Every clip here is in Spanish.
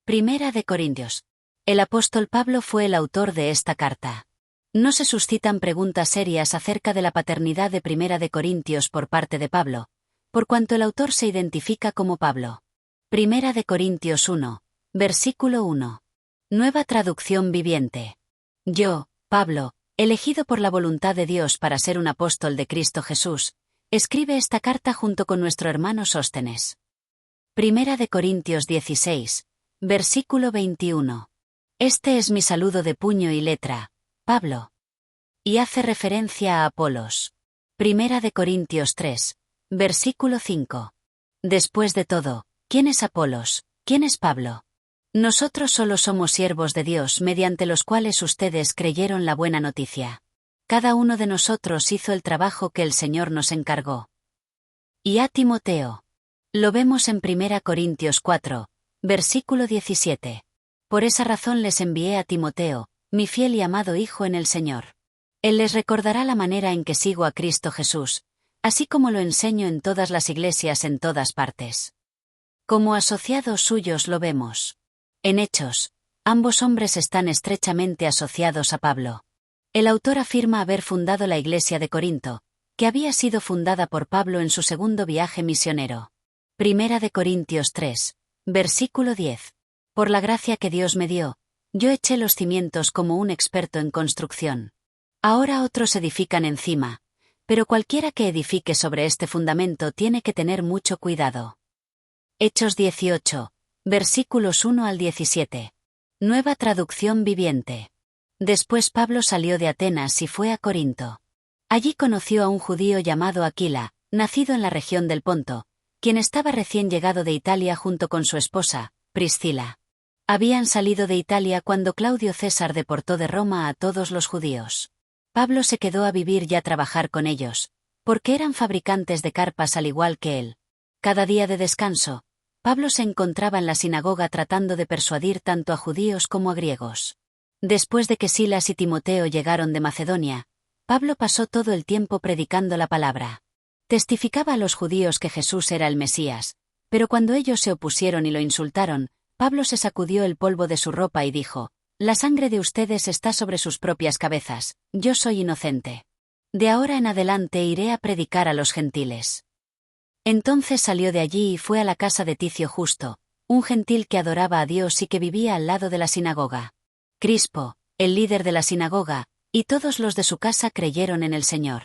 Primera de Corintios. El apóstol Pablo fue el autor de esta carta. No se suscitan preguntas serias acerca de la paternidad de Primera de Corintios por parte de Pablo, por cuanto el autor se identifica como Pablo. Primera de Corintios 1, versículo 1. Nueva traducción viviente. Yo, Pablo, elegido por la voluntad de Dios para ser un apóstol de Cristo Jesús, escribe esta carta junto con nuestro hermano Sóstenes. Primera de Corintios 16, versículo 21. Este es mi saludo de puño y letra, Pablo. Y hace referencia a Apolos. Primera de Corintios 3, versículo 5. Después de todo, ¿quién es Apolos? ¿Quién es Pablo? Nosotros solo somos siervos de Dios mediante los cuales ustedes creyeron la buena noticia. Cada uno de nosotros hizo el trabajo que el Señor nos encargó. Y a Timoteo. Lo vemos en 1 Corintios 4, versículo 17. Por esa razón les envié a Timoteo, mi fiel y amado hijo en el Señor. Él les recordará la manera en que sigo a Cristo Jesús, así como lo enseño en todas las iglesias en todas partes. Como asociados suyos lo vemos. En Hechos, ambos hombres están estrechamente asociados a Pablo. El autor afirma haber fundado la iglesia de Corinto, que había sido fundada por Pablo en su segundo viaje misionero. Primera de Corintios 3, versículo 10. Por la gracia que Dios me dio, yo eché los cimientos como un experto en construcción. Ahora otros edifican encima, pero cualquiera que edifique sobre este fundamento tiene que tener mucho cuidado. Hechos 18, versículos 1 al 17. Nueva traducción viviente. Después Pablo salió de Atenas y fue a Corinto. Allí conoció a un judío llamado Aquila, nacido en la región del Ponto, quien estaba recién llegado de Italia junto con su esposa, Priscila. Habían salido de Italia cuando Claudio César deportó de Roma a todos los judíos. Pablo se quedó a vivir y a trabajar con ellos, porque eran fabricantes de carpas al igual que él. Cada día de descanso, Pablo se encontraba en la sinagoga tratando de persuadir tanto a judíos como a griegos. Después de que Silas y Timoteo llegaron de Macedonia, Pablo pasó todo el tiempo predicando la palabra. Testificaba a los judíos que Jesús era el Mesías, pero cuando ellos se opusieron y lo insultaron, Pablo se sacudió el polvo de su ropa y dijo: «La sangre de ustedes está sobre sus propias cabezas, yo soy inocente. De ahora en adelante iré a predicar a los gentiles». Entonces salió de allí y fue a la casa de Ticio Justo, un gentil que adoraba a Dios y que vivía al lado de la sinagoga. Crispo, el líder de la sinagoga, y todos los de su casa creyeron en el Señor.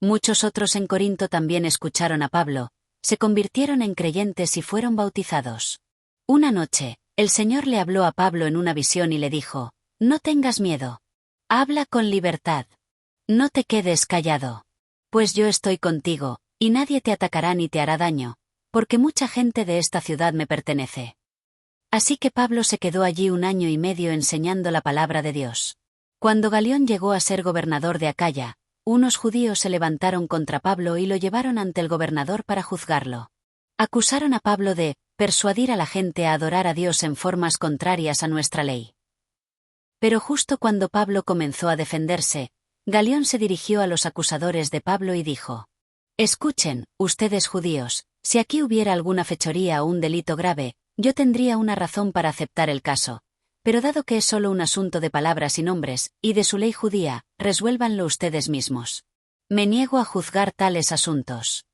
Muchos otros en Corinto también escucharon a Pablo, se convirtieron en creyentes y fueron bautizados. Una noche, el Señor le habló a Pablo en una visión y le dijo: «No tengas miedo. Habla con libertad. No te quedes callado. Pues yo estoy contigo, y nadie te atacará ni te hará daño, porque mucha gente de esta ciudad me pertenece». Así que Pablo se quedó allí 1 año y medio enseñando la palabra de Dios. Cuando Galión llegó a ser gobernador de Acaya, unos judíos se levantaron contra Pablo y lo llevaron ante el gobernador para juzgarlo. Acusaron a Pablo de persuadir a la gente a adorar a Dios en formas contrarias a nuestra ley. Pero justo cuando Pablo comenzó a defenderse, Galión se dirigió a los acusadores de Pablo y dijo: «Escuchen, ustedes judíos, si aquí hubiera alguna fechoría o un delito grave, yo tendría una razón para aceptar el caso. Pero dado que es solo un asunto de palabras y nombres, y de su ley judía, resuélvanlo ustedes mismos. Me niego a juzgar tales asuntos».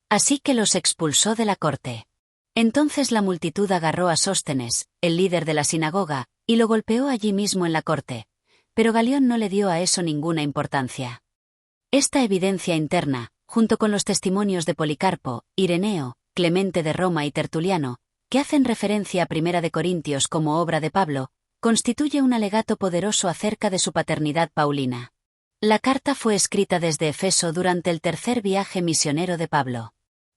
Así que los expulsó de la corte. Entonces la multitud agarró a Sóstenes, el líder de la sinagoga, y lo golpeó allí mismo en la corte. Pero Galión no le dio a eso ninguna importancia. Esta evidencia interna, junto con los testimonios de Policarpo, Ireneo, Clemente de Roma y Tertuliano, que hacen referencia a 1 de Corintios como obra de Pablo, constituye un alegato poderoso acerca de su paternidad paulina. La carta fue escrita desde Efeso durante el tercer viaje misionero de Pablo.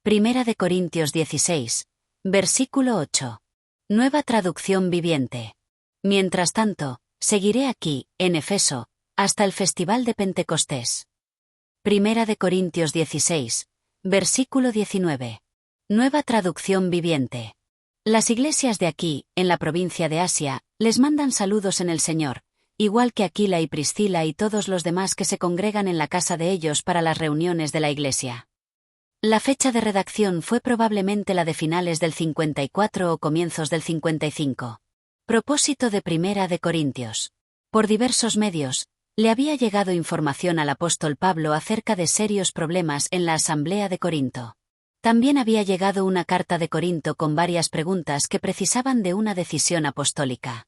1 de Corintios 16, versículo 8. Nueva traducción viviente. Mientras tanto, seguiré aquí, en Efeso, hasta el festival de Pentecostés. 1 de Corintios 16, versículo 19. Nueva traducción viviente. Las iglesias de aquí, en la provincia de Asia, les mandan saludos en el Señor, igual que Aquila y Priscila y todos los demás que se congregan en la casa de ellos para las reuniones de la iglesia. La fecha de redacción fue probablemente la de finales del 54 o comienzos del 55. Propósito de Primera de Corintios. Por diversos medios, le había llegado información al apóstol Pablo acerca de serios problemas en la asamblea de Corinto. También había llegado una carta de Corinto con varias preguntas que precisaban de una decisión apostólica.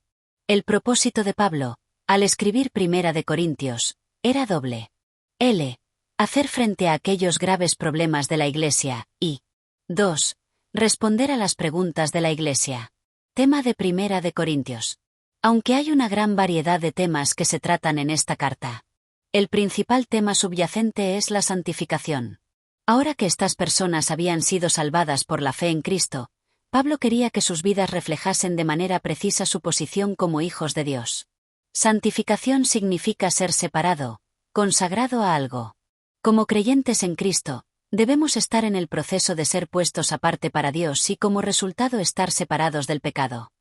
El propósito de Pablo, al escribir Primera de Corintios, era doble. L. Hacer frente a aquellos graves problemas de la Iglesia, y 2. Responder a las preguntas de la Iglesia. Tema de Primera de Corintios. Aunque hay una gran variedad de temas que se tratan en esta carta, el principal tema subyacente es la santificación. Ahora que estas personas habían sido salvadas por la fe en Cristo, Pablo quería que sus vidas reflejasen de manera precisa su posición como hijos de Dios. Santificación significa ser separado, consagrado a algo. Como creyentes en Cristo, debemos estar en el proceso de ser puestos aparte para Dios y como resultado estar separados del pecado.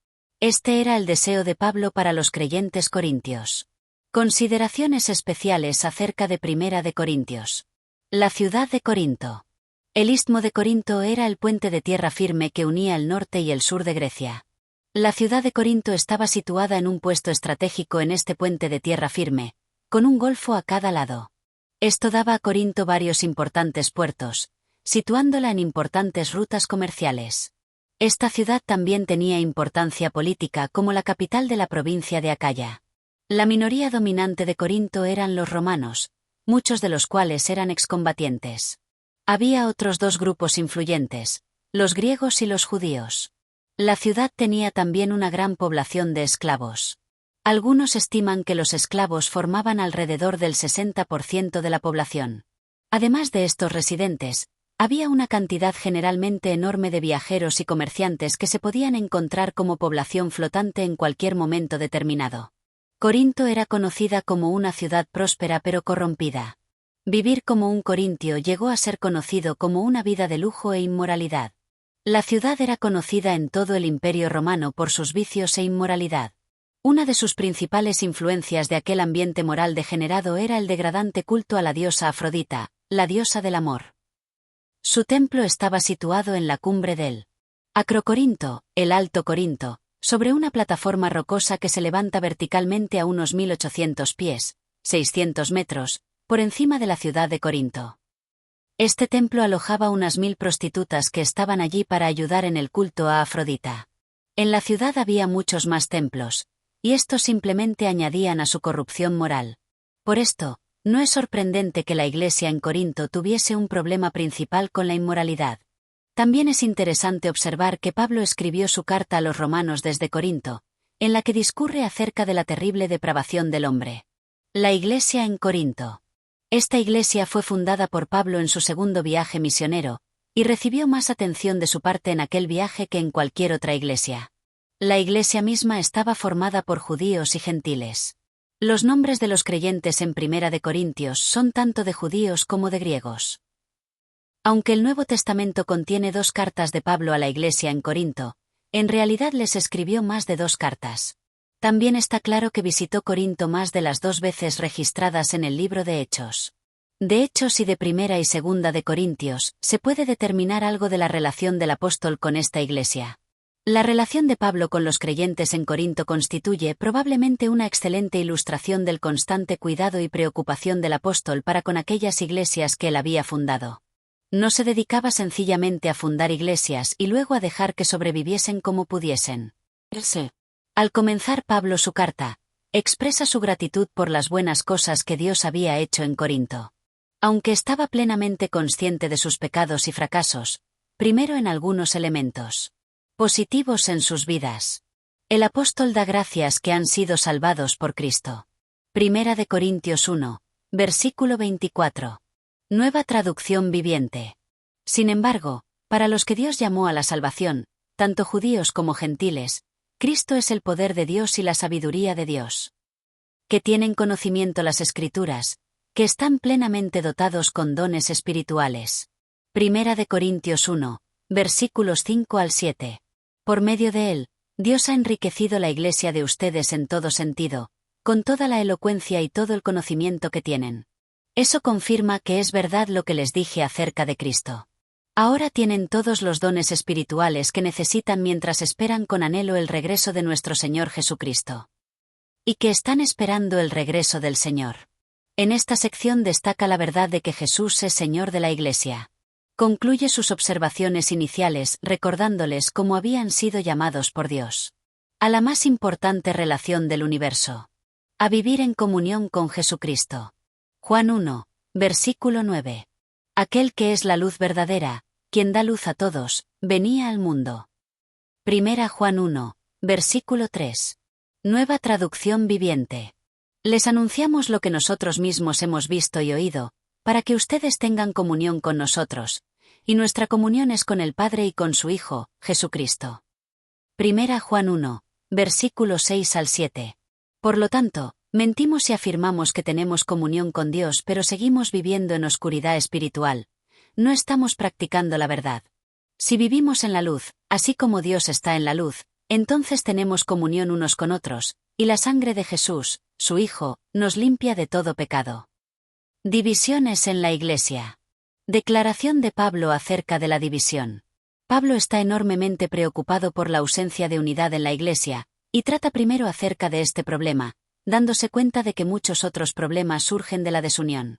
Este era el deseo de Pablo para los creyentes corintios. Consideraciones especiales acerca de Primera de Corintios. La ciudad de Corinto. El istmo de Corinto era el puente de tierra firme que unía el norte y el sur de Grecia. La ciudad de Corinto estaba situada en un puesto estratégico en este puente de tierra firme, con un golfo a cada lado. Esto daba a Corinto varios importantes puertos, situándola en importantes rutas comerciales. Esta ciudad también tenía importancia política como la capital de la provincia de Acaya. La minoría dominante de Corinto eran los romanos, muchos de los cuales eran excombatientes. Había otros dos grupos influyentes, los griegos y los judíos. La ciudad tenía también una gran población de esclavos. Algunos estiman que los esclavos formaban alrededor del 60% de la población. Además de estos residentes, había una cantidad generalmente enorme de viajeros y comerciantes que se podían encontrar como población flotante en cualquier momento determinado. Corinto era conocida como una ciudad próspera pero corrompida. Vivir como un corintio llegó a ser conocido como una vida de lujo e inmoralidad. La ciudad era conocida en todo el Imperio Romano por sus vicios e inmoralidad. Una de sus principales influencias de aquel ambiente moral degenerado era el degradante culto a la diosa Afrodita, la diosa del amor. Su templo estaba situado en la cumbre del Acrocorinto, el Alto Corinto, sobre una plataforma rocosa que se levanta verticalmente a unos 1800 pies, 600 metros, por encima de la ciudad de Corinto. Este templo alojaba unas 1000 prostitutas que estaban allí para ayudar en el culto a Afrodita. En la ciudad había muchos más templos, y estos simplemente añadían a su corrupción moral. Por esto, no es sorprendente que la iglesia en Corinto tuviese un problema principal con la inmoralidad. También es interesante observar que Pablo escribió su carta a los romanos desde Corinto, en la que discurre acerca de la terrible depravación del hombre. La iglesia en Corinto. Esta iglesia fue fundada por Pablo en su segundo viaje misionero, y recibió más atención de su parte en aquel viaje que en cualquier otra iglesia. La iglesia misma estaba formada por judíos y gentiles. Los nombres de los creyentes en Primera de Corintios son tanto de judíos como de griegos. Aunque el Nuevo Testamento contiene 2 cartas de Pablo a la iglesia en Corinto, en realidad les escribió más de 2 cartas. También está claro que visitó Corinto más de las 2 veces registradas en el libro de Hechos. De Hechos y de Primera y Segunda de Corintios, se puede determinar algo de la relación del apóstol con esta iglesia. La relación de Pablo con los creyentes en Corinto constituye probablemente una excelente ilustración del constante cuidado y preocupación del apóstol para con aquellas iglesias que él había fundado. No se dedicaba sencillamente a fundar iglesias y luego a dejar que sobreviviesen como pudiesen. Al comenzar Pablo su carta, expresa su gratitud por las buenas cosas que Dios había hecho en Corinto. Aunque estaba plenamente consciente de sus pecados y fracasos, primero en algunos elementos positivos en sus vidas. El apóstol da gracias que han sido salvados por Cristo. Primera de Corintios 1, versículo 24. Nueva traducción viviente. Sin embargo, para los que Dios llamó a la salvación, tanto judíos como gentiles, Cristo es el poder de Dios y la sabiduría de Dios. Que tienen conocimiento las Escrituras, que están plenamente dotados con dones espirituales. Primera de Corintios 1, versículos 5 al 7. Por medio de él, Dios ha enriquecido la iglesia de ustedes en todo sentido, con toda la elocuencia y todo el conocimiento que tienen. Eso confirma que es verdad lo que les dije acerca de Cristo. Ahora tienen todos los dones espirituales que necesitan mientras esperan con anhelo el regreso de nuestro Señor Jesucristo. Y que están esperando el regreso del Señor. En esta sección destaca la verdad de que Jesús es Señor de la Iglesia. Concluye sus observaciones iniciales recordándoles cómo habían sido llamados por Dios a la más importante relación del universo. A vivir en comunión con Jesucristo. Juan 1, versículo 9. Aquel que es la luz verdadera, quien da luz a todos, venía al mundo. Primera Juan 1, versículo 3. Nueva traducción viviente. Les anunciamos lo que nosotros mismos hemos visto y oído, para que ustedes tengan comunión con nosotros, y nuestra comunión es con el Padre y con su Hijo, Jesucristo. Primera Juan 1, versículos 6 al 7. Por lo tanto, mentimos si afirmamos que tenemos comunión con Dios pero seguimos viviendo en oscuridad espiritual. No estamos practicando la verdad. Si vivimos en la luz, así como Dios está en la luz, entonces tenemos comunión unos con otros, y la sangre de Jesús, su Hijo, nos limpia de todo pecado. Divisiones en la Iglesia. Declaración de Pablo acerca de la división. Pablo está enormemente preocupado por la ausencia de unidad en la Iglesia, y trata primero acerca de este problema, dándose cuenta de que muchos otros problemas surgen de la desunión.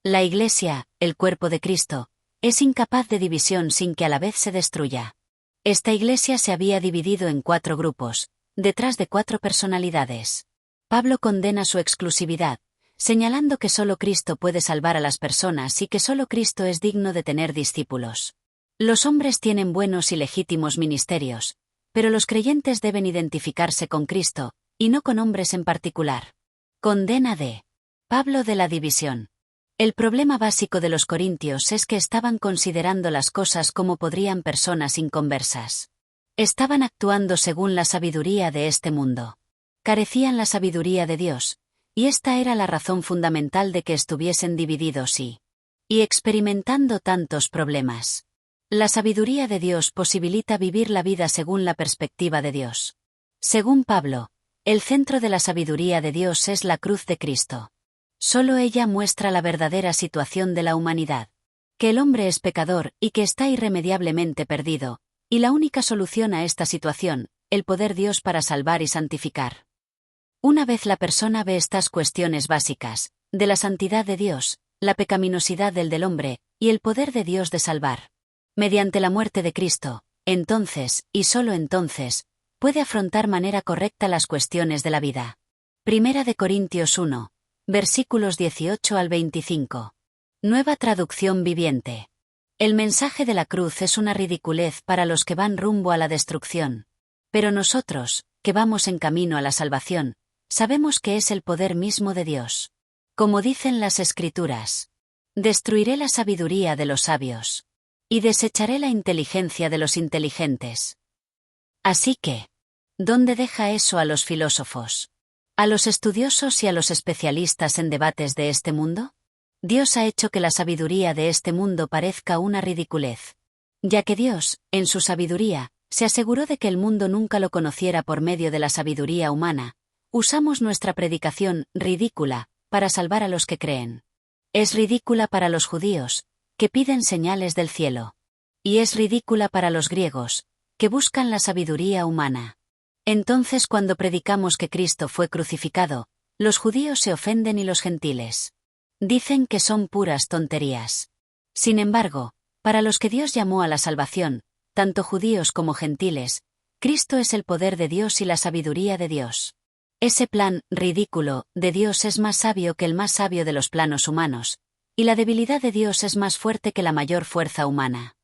La Iglesia, el cuerpo de Cristo, es incapaz de división sin que a la vez se destruya. Esta Iglesia se había dividido en 4 grupos, detrás de 4 personalidades. Pablo condena su exclusividad, señalando que solo Cristo puede salvar a las personas y que solo Cristo es digno de tener discípulos. Los hombres tienen buenos y legítimos ministerios, pero los creyentes deben identificarse con Cristo, y no con hombres en particular. Condena de Pablo de la división. El problema básico de los corintios es que estaban considerando las cosas como podrían personas inconversas. Estaban actuando según la sabiduría de este mundo. Carecían la sabiduría de Dios, y esta era la razón fundamental de que estuviesen divididos y experimentando tantos problemas. La sabiduría de Dios posibilita vivir la vida según la perspectiva de Dios. Según Pablo, el centro de la sabiduría de Dios es la cruz de Cristo. Solo ella muestra la verdadera situación de la humanidad. Que el hombre es pecador y que está irremediablemente perdido, y la única solución a esta situación, el poder Dios para salvar y santificar. Una vez la persona ve estas cuestiones básicas, de la santidad de Dios, la pecaminosidad del hombre, y el poder de Dios de salvar, mediante la muerte de Cristo, entonces, y solo entonces, puede afrontar manera correcta las cuestiones de la vida. Primera de Corintios 1, versículos 18 al 25. Nueva traducción viviente. El mensaje de la cruz es una ridiculez para los que van rumbo a la destrucción. Pero nosotros, que vamos en camino a la salvación, sabemos que es el poder mismo de Dios. Como dicen las Escrituras: destruiré la sabiduría de los sabios y desecharé la inteligencia de los inteligentes. Así que, ¿dónde deja eso a los filósofos, a los estudiosos y a los especialistas en debates de este mundo? Dios ha hecho que la sabiduría de este mundo parezca una ridiculez. Ya que Dios, en su sabiduría, se aseguró de que el mundo nunca lo conociera por medio de la sabiduría humana, usamos nuestra predicación ridícula para salvar a los que creen. Es ridícula para los judíos, que piden señales del cielo. Y es ridícula para los griegos, que buscan la sabiduría humana. Entonces, cuando predicamos que Cristo fue crucificado, los judíos se ofenden y los gentiles dicen que son puras tonterías. Sin embargo, para los que Dios llamó a la salvación, tanto judíos como gentiles, Cristo es el poder de Dios y la sabiduría de Dios. Ese plan ridículo de Dios es más sabio que el más sabio de los planos humanos, y la debilidad de Dios es más fuerte que la mayor fuerza humana.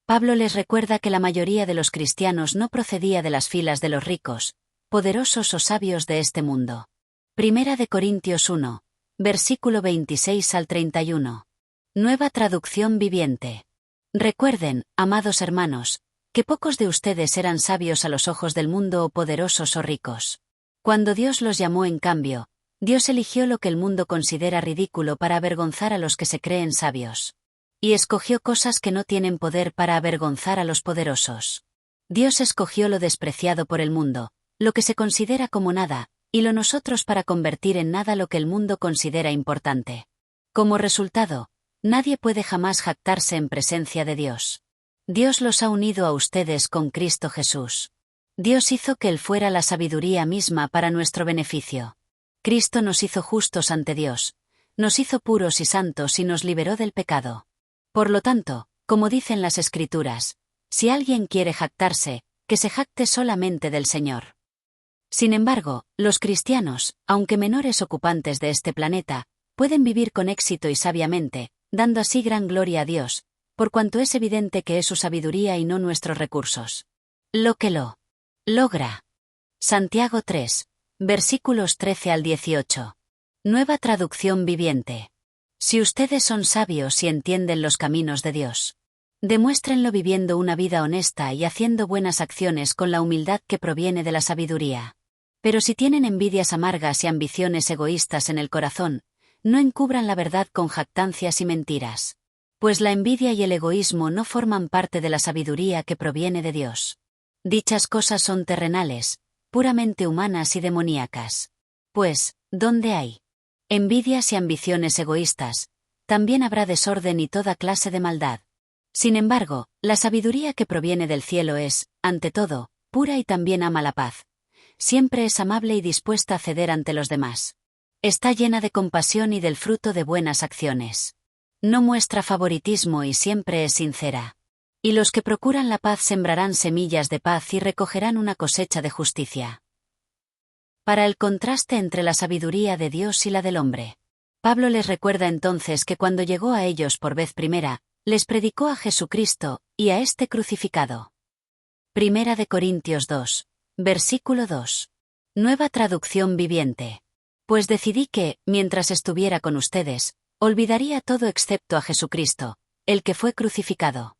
Pablo les recuerda que la mayoría de los cristianos no procedía de las filas de los ricos, poderosos o sabios de este mundo. Primera de Corintios 1, versículo 26 al 31. Nueva traducción viviente. Recuerden, amados hermanos, que pocos de ustedes eran sabios a los ojos del mundo o poderosos o ricos. Cuando Dios los llamó, en cambio, Dios eligió lo que el mundo considera ridículo para avergonzar a los que se creen sabios. Y escogió cosas que no tienen poder para avergonzar a los poderosos. Dios escogió lo despreciado por el mundo, lo que se considera como nada, y lo nosotros para convertir en nada lo que el mundo considera importante. Como resultado, Nadie puede jamás jactarse en presencia de Dios. Dios los ha unido a ustedes con Cristo Jesús. Dios hizo que Él fuera la sabiduría misma para nuestro beneficio. Cristo nos hizo justos ante Dios, nos hizo puros y santos y nos liberó del pecado. Por lo tanto, como dicen las Escrituras, si alguien quiere jactarse, que se jacte solamente del Señor. Sin embargo, los cristianos, aunque menores ocupantes de este planeta, pueden vivir con éxito y sabiamente, dando así gran gloria a Dios, por cuanto es evidente que es su sabiduría y no nuestros recursos. Lo que lo logra. Santiago 3, versículos 13 al 18. Nueva traducción viviente. Si ustedes son sabios y entienden los caminos de Dios, demuéstrenlo viviendo una vida honesta y haciendo buenas acciones con la humildad que proviene de la sabiduría. Pero si tienen envidias amargas y ambiciones egoístas en el corazón, no encubran la verdad con jactancias y mentiras. Pues la envidia y el egoísmo no forman parte de la sabiduría que proviene de Dios. Dichas cosas son terrenales, puramente humanas y demoníacas. Pues, ¿dónde hay envidias y ambiciones egoístas? También habrá desorden y toda clase de maldad. Sin embargo, la sabiduría que proviene del cielo es, ante todo, pura y también ama la paz. Siempre es amable y dispuesta a ceder ante los demás. Está llena de compasión y del fruto de buenas acciones. No muestra favoritismo y siempre es sincera. Y los que procuran la paz sembrarán semillas de paz y recogerán una cosecha de justicia. Para el contraste entre la sabiduría de Dios y la del hombre, Pablo les recuerda entonces que cuando llegó a ellos por vez primera, les predicó a Jesucristo, y a este crucificado. Primera de Corintios 2, versículo 2. Nueva traducción viviente. Pues decidí que, mientras estuviera con ustedes, olvidaría todo excepto a Jesucristo, el que fue crucificado.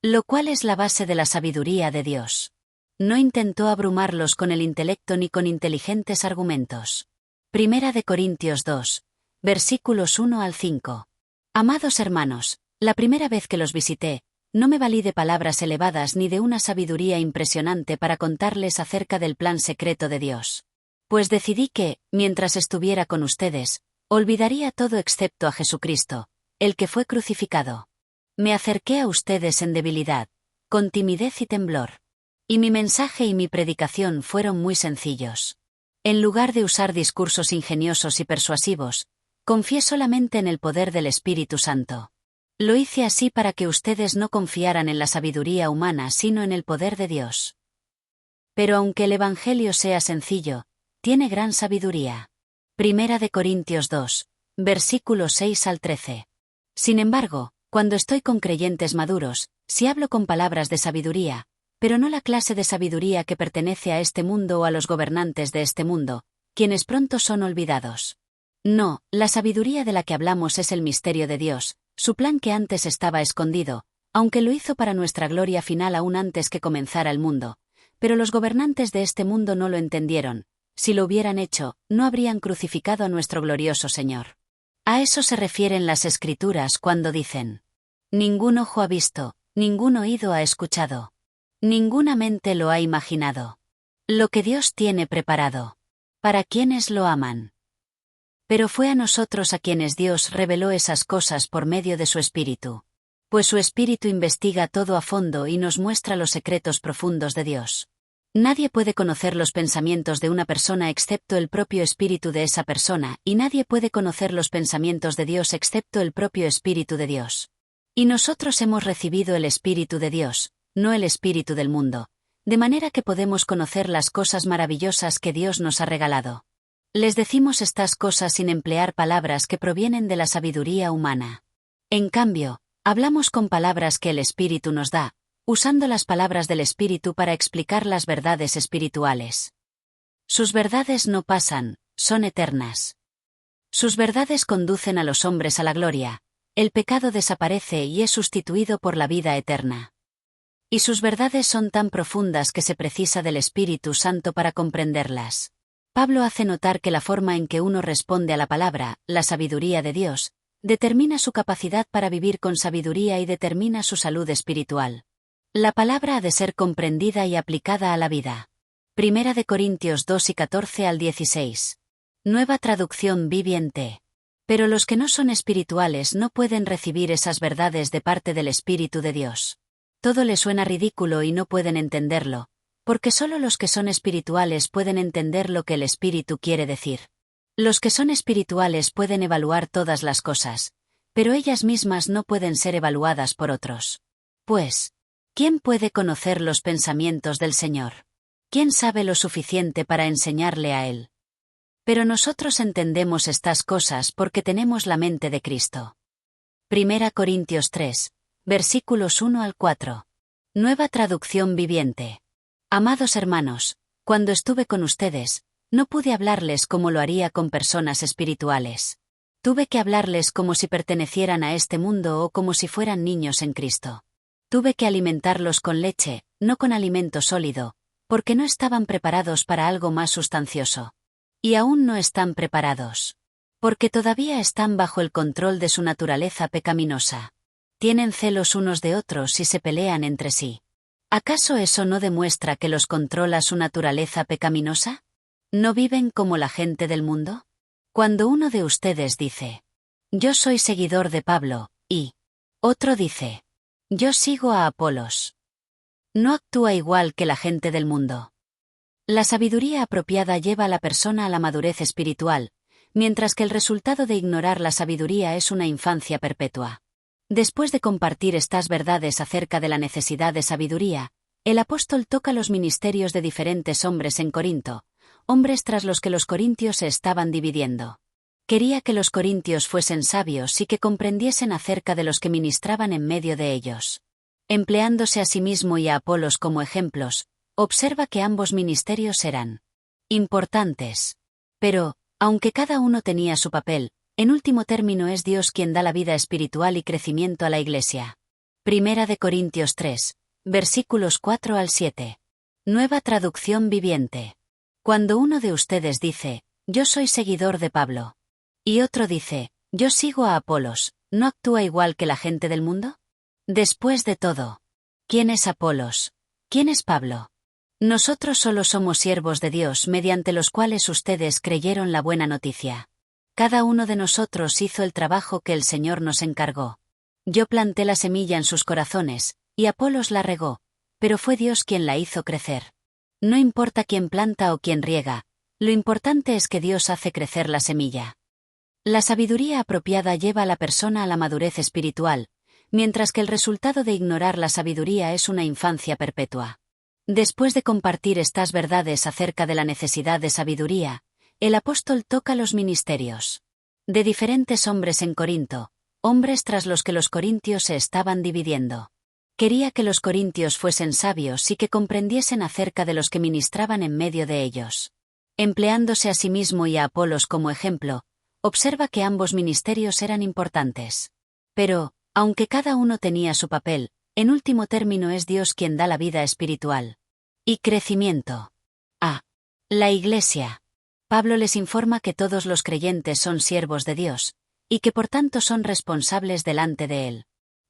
Lo cual es la base de la sabiduría de Dios. No intentó abrumarlos con el intelecto ni con inteligentes argumentos. Primera de Corintios 2, versículos 1 al 5. Amados hermanos, la primera vez que los visité, no me valí de palabras elevadas ni de una sabiduría impresionante para contarles acerca del plan secreto de Dios. Pues decidí que, mientras estuviera con ustedes, olvidaría todo excepto a Jesucristo, el que fue crucificado. Me acerqué a ustedes en debilidad, con timidez y temblor. Y mi mensaje y mi predicación fueron muy sencillos. En lugar de usar discursos ingeniosos y persuasivos, confié solamente en el poder del Espíritu Santo. Lo hice así para que ustedes no confiaran en la sabiduría humana sino en el poder de Dios. Pero aunque el Evangelio sea sencillo, tiene gran sabiduría. Primera de Corintios 2, versículos 6 al 13. Sin embargo, cuando estoy con creyentes maduros, si hablo con palabras de sabiduría, pero no la clase de sabiduría que pertenece a este mundo o a los gobernantes de este mundo, quienes pronto son olvidados. No, la sabiduría de la que hablamos es el misterio de Dios, su plan que antes estaba escondido, aunque lo hizo para nuestra gloria final aún antes que comenzara el mundo. Pero los gobernantes de este mundo no lo entendieron. Si lo hubieran hecho, no habrían crucificado a nuestro glorioso Señor. A eso se refieren las Escrituras cuando dicen: ningún ojo ha visto, ningún oído ha escuchado, ninguna mente lo ha imaginado. Lo que Dios tiene preparado para quienes lo aman. Pero fue a nosotros a quienes Dios reveló esas cosas por medio de su Espíritu. Pues su Espíritu investiga todo a fondo y nos muestra los secretos profundos de Dios. Nadie puede conocer los pensamientos de una persona excepto el propio Espíritu de esa persona, y nadie puede conocer los pensamientos de Dios excepto el propio Espíritu de Dios. Y nosotros hemos recibido el Espíritu de Dios, no el espíritu del mundo, de manera que podemos conocer las cosas maravillosas que Dios nos ha regalado. Les decimos estas cosas sin emplear palabras que provienen de la sabiduría humana. En cambio, hablamos con palabras que el Espíritu nos da, usando las palabras del Espíritu para explicar las verdades espirituales. Sus verdades no pasan, son eternas. Sus verdades conducen a los hombres a la gloria, el pecado desaparece y es sustituido por la vida eterna. Y sus verdades son tan profundas que se precisa del Espíritu Santo para comprenderlas. Pablo hace notar que la forma en que uno responde a la palabra, la sabiduría de Dios, determina su capacidad para vivir con sabiduría y determina su salud espiritual. La palabra ha de ser comprendida y aplicada a la vida. Primera de Corintios 2 y 14 al 16. Nueva traducción viviente. Pero los que no son espirituales no pueden recibir esas verdades de parte del Espíritu de Dios. Todo les suena ridículo y no pueden entenderlo, porque solo los que son espirituales pueden entender lo que el Espíritu quiere decir. Los que son espirituales pueden evaluar todas las cosas, pero ellas mismas no pueden ser evaluadas por otros. Pues, ¿quién puede conocer los pensamientos del Señor? ¿Quién sabe lo suficiente para enseñarle a Él? Pero nosotros entendemos estas cosas porque tenemos la mente de Cristo. 1 Corintios 3, versículos 1 al 4. Nueva traducción viviente. Amados hermanos, cuando estuve con ustedes, no pude hablarles como lo haría con personas espirituales. Tuve que hablarles como si pertenecieran a este mundo o como si fueran niños en Cristo. Tuve que alimentarlos con leche, no con alimento sólido, porque no estaban preparados para algo más sustancioso. Y aún no están preparados. Porque todavía están bajo el control de su naturaleza pecaminosa. Tienen celos unos de otros y se pelean entre sí. ¿Acaso eso no demuestra que los controla su naturaleza pecaminosa? ¿No viven como la gente del mundo? Cuando uno de ustedes dice, yo soy seguidor de Pablo, y otro dice, yo sigo a Apolos. No actúa igual que la gente del mundo. La sabiduría apropiada lleva a la persona a la madurez espiritual, mientras que el resultado de ignorar la sabiduría es una infancia perpetua. Después de compartir estas verdades acerca de la necesidad de sabiduría, el apóstol toca los ministerios de diferentes hombres en Corinto, hombres tras los que los corintios se estaban dividiendo. Quería que los corintios fuesen sabios y que comprendiesen acerca de los que ministraban en medio de ellos. Empleándose a sí mismo y a Apolos como ejemplos, observa que ambos ministerios eran importantes. Pero, aunque cada uno tenía su papel, en último término es Dios quien da la vida espiritual y crecimiento a la Iglesia. 1 Corintios 3, versículos 4 al 7. Nueva traducción viviente. Cuando uno de ustedes dice, yo soy seguidor de Pablo, y otro dice, yo sigo a Apolos, ¿no actúa igual que la gente del mundo? Después de todo, ¿quién es Apolos? ¿Quién es Pablo? Nosotros solo somos siervos de Dios mediante los cuales ustedes creyeron la buena noticia. Cada uno de nosotros hizo el trabajo que el Señor nos encargó. Yo planté la semilla en sus corazones, y Apolos la regó, pero fue Dios quien la hizo crecer. No importa quién planta o quién riega, lo importante es que Dios hace crecer la semilla. La sabiduría apropiada lleva a la persona a la madurez espiritual, mientras que el resultado de ignorar la sabiduría es una infancia perpetua. Después de compartir estas verdades acerca de la necesidad de sabiduría, el apóstol toca los ministerios de diferentes hombres en Corinto, hombres tras los que los corintios se estaban dividiendo. Quería que los corintios fuesen sabios y que comprendiesen acerca de los que ministraban en medio de ellos. Empleándose a sí mismo y a Apolos como ejemplo, observa que ambos ministerios eran importantes. Pero, aunque cada uno tenía su papel, en último término es Dios quien da la vida espiritual y crecimiento a la Iglesia. Pablo les informa que todos los creyentes son siervos de Dios, y que por tanto son responsables delante de Él.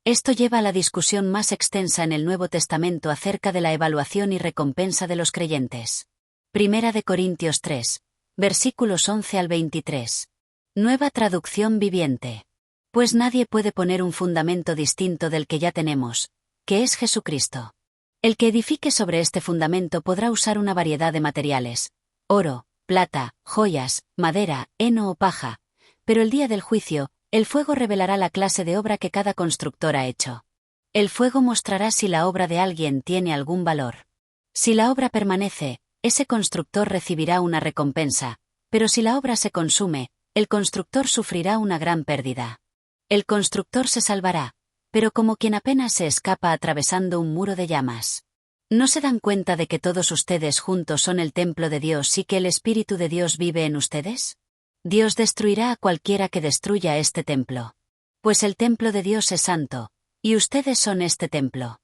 Esto lleva a la discusión más extensa en el Nuevo Testamento acerca de la evaluación y recompensa de los creyentes. 1 Corintios 3, versículos 11 al 23. Nueva traducción viviente. Pues nadie puede poner un fundamento distinto del que ya tenemos, que es Jesucristo. El que edifique sobre este fundamento podrá usar una variedad de materiales: oro, plata, joyas, madera, heno o paja, pero el día del juicio, el fuego revelará la clase de obra que cada constructor ha hecho. El fuego mostrará si la obra de alguien tiene algún valor. Si la obra permanece, ese constructor recibirá una recompensa, pero si la obra se consume, el constructor sufrirá una gran pérdida. El constructor se salvará, pero como quien apenas se escapa atravesando un muro de llamas. ¿No se dan cuenta de que todos ustedes juntos son el templo de Dios y que el Espíritu de Dios vive en ustedes? Dios destruirá a cualquiera que destruya este templo. Pues el templo de Dios es santo, y ustedes son este templo.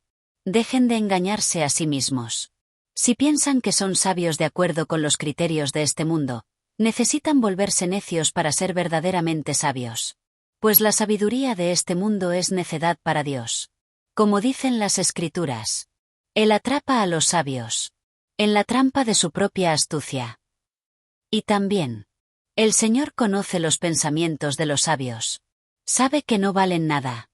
Dejen de engañarse a sí mismos. Si piensan que son sabios de acuerdo con los criterios de este mundo, necesitan volverse necios para ser verdaderamente sabios. Pues la sabiduría de este mundo es necedad para Dios. Como dicen las Escrituras, Él atrapa a los sabios en la trampa de su propia astucia. Y también, El Señor conoce los pensamientos de los sabios. Sabe que no valen nada.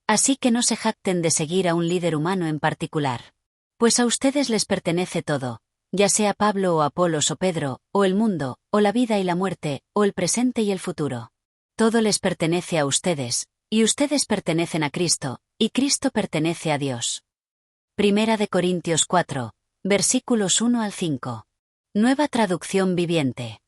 Así que no se jacten de seguir a un líder humano en particular. Pues a ustedes les pertenece todo, ya sea Pablo o Apolos o Pedro, o el mundo, o la vida y la muerte, o el presente y el futuro. Todo les pertenece a ustedes, y ustedes pertenecen a Cristo, y Cristo pertenece a Dios. Primera de Corintios 4, versículos 1 al 5. Nueva traducción viviente.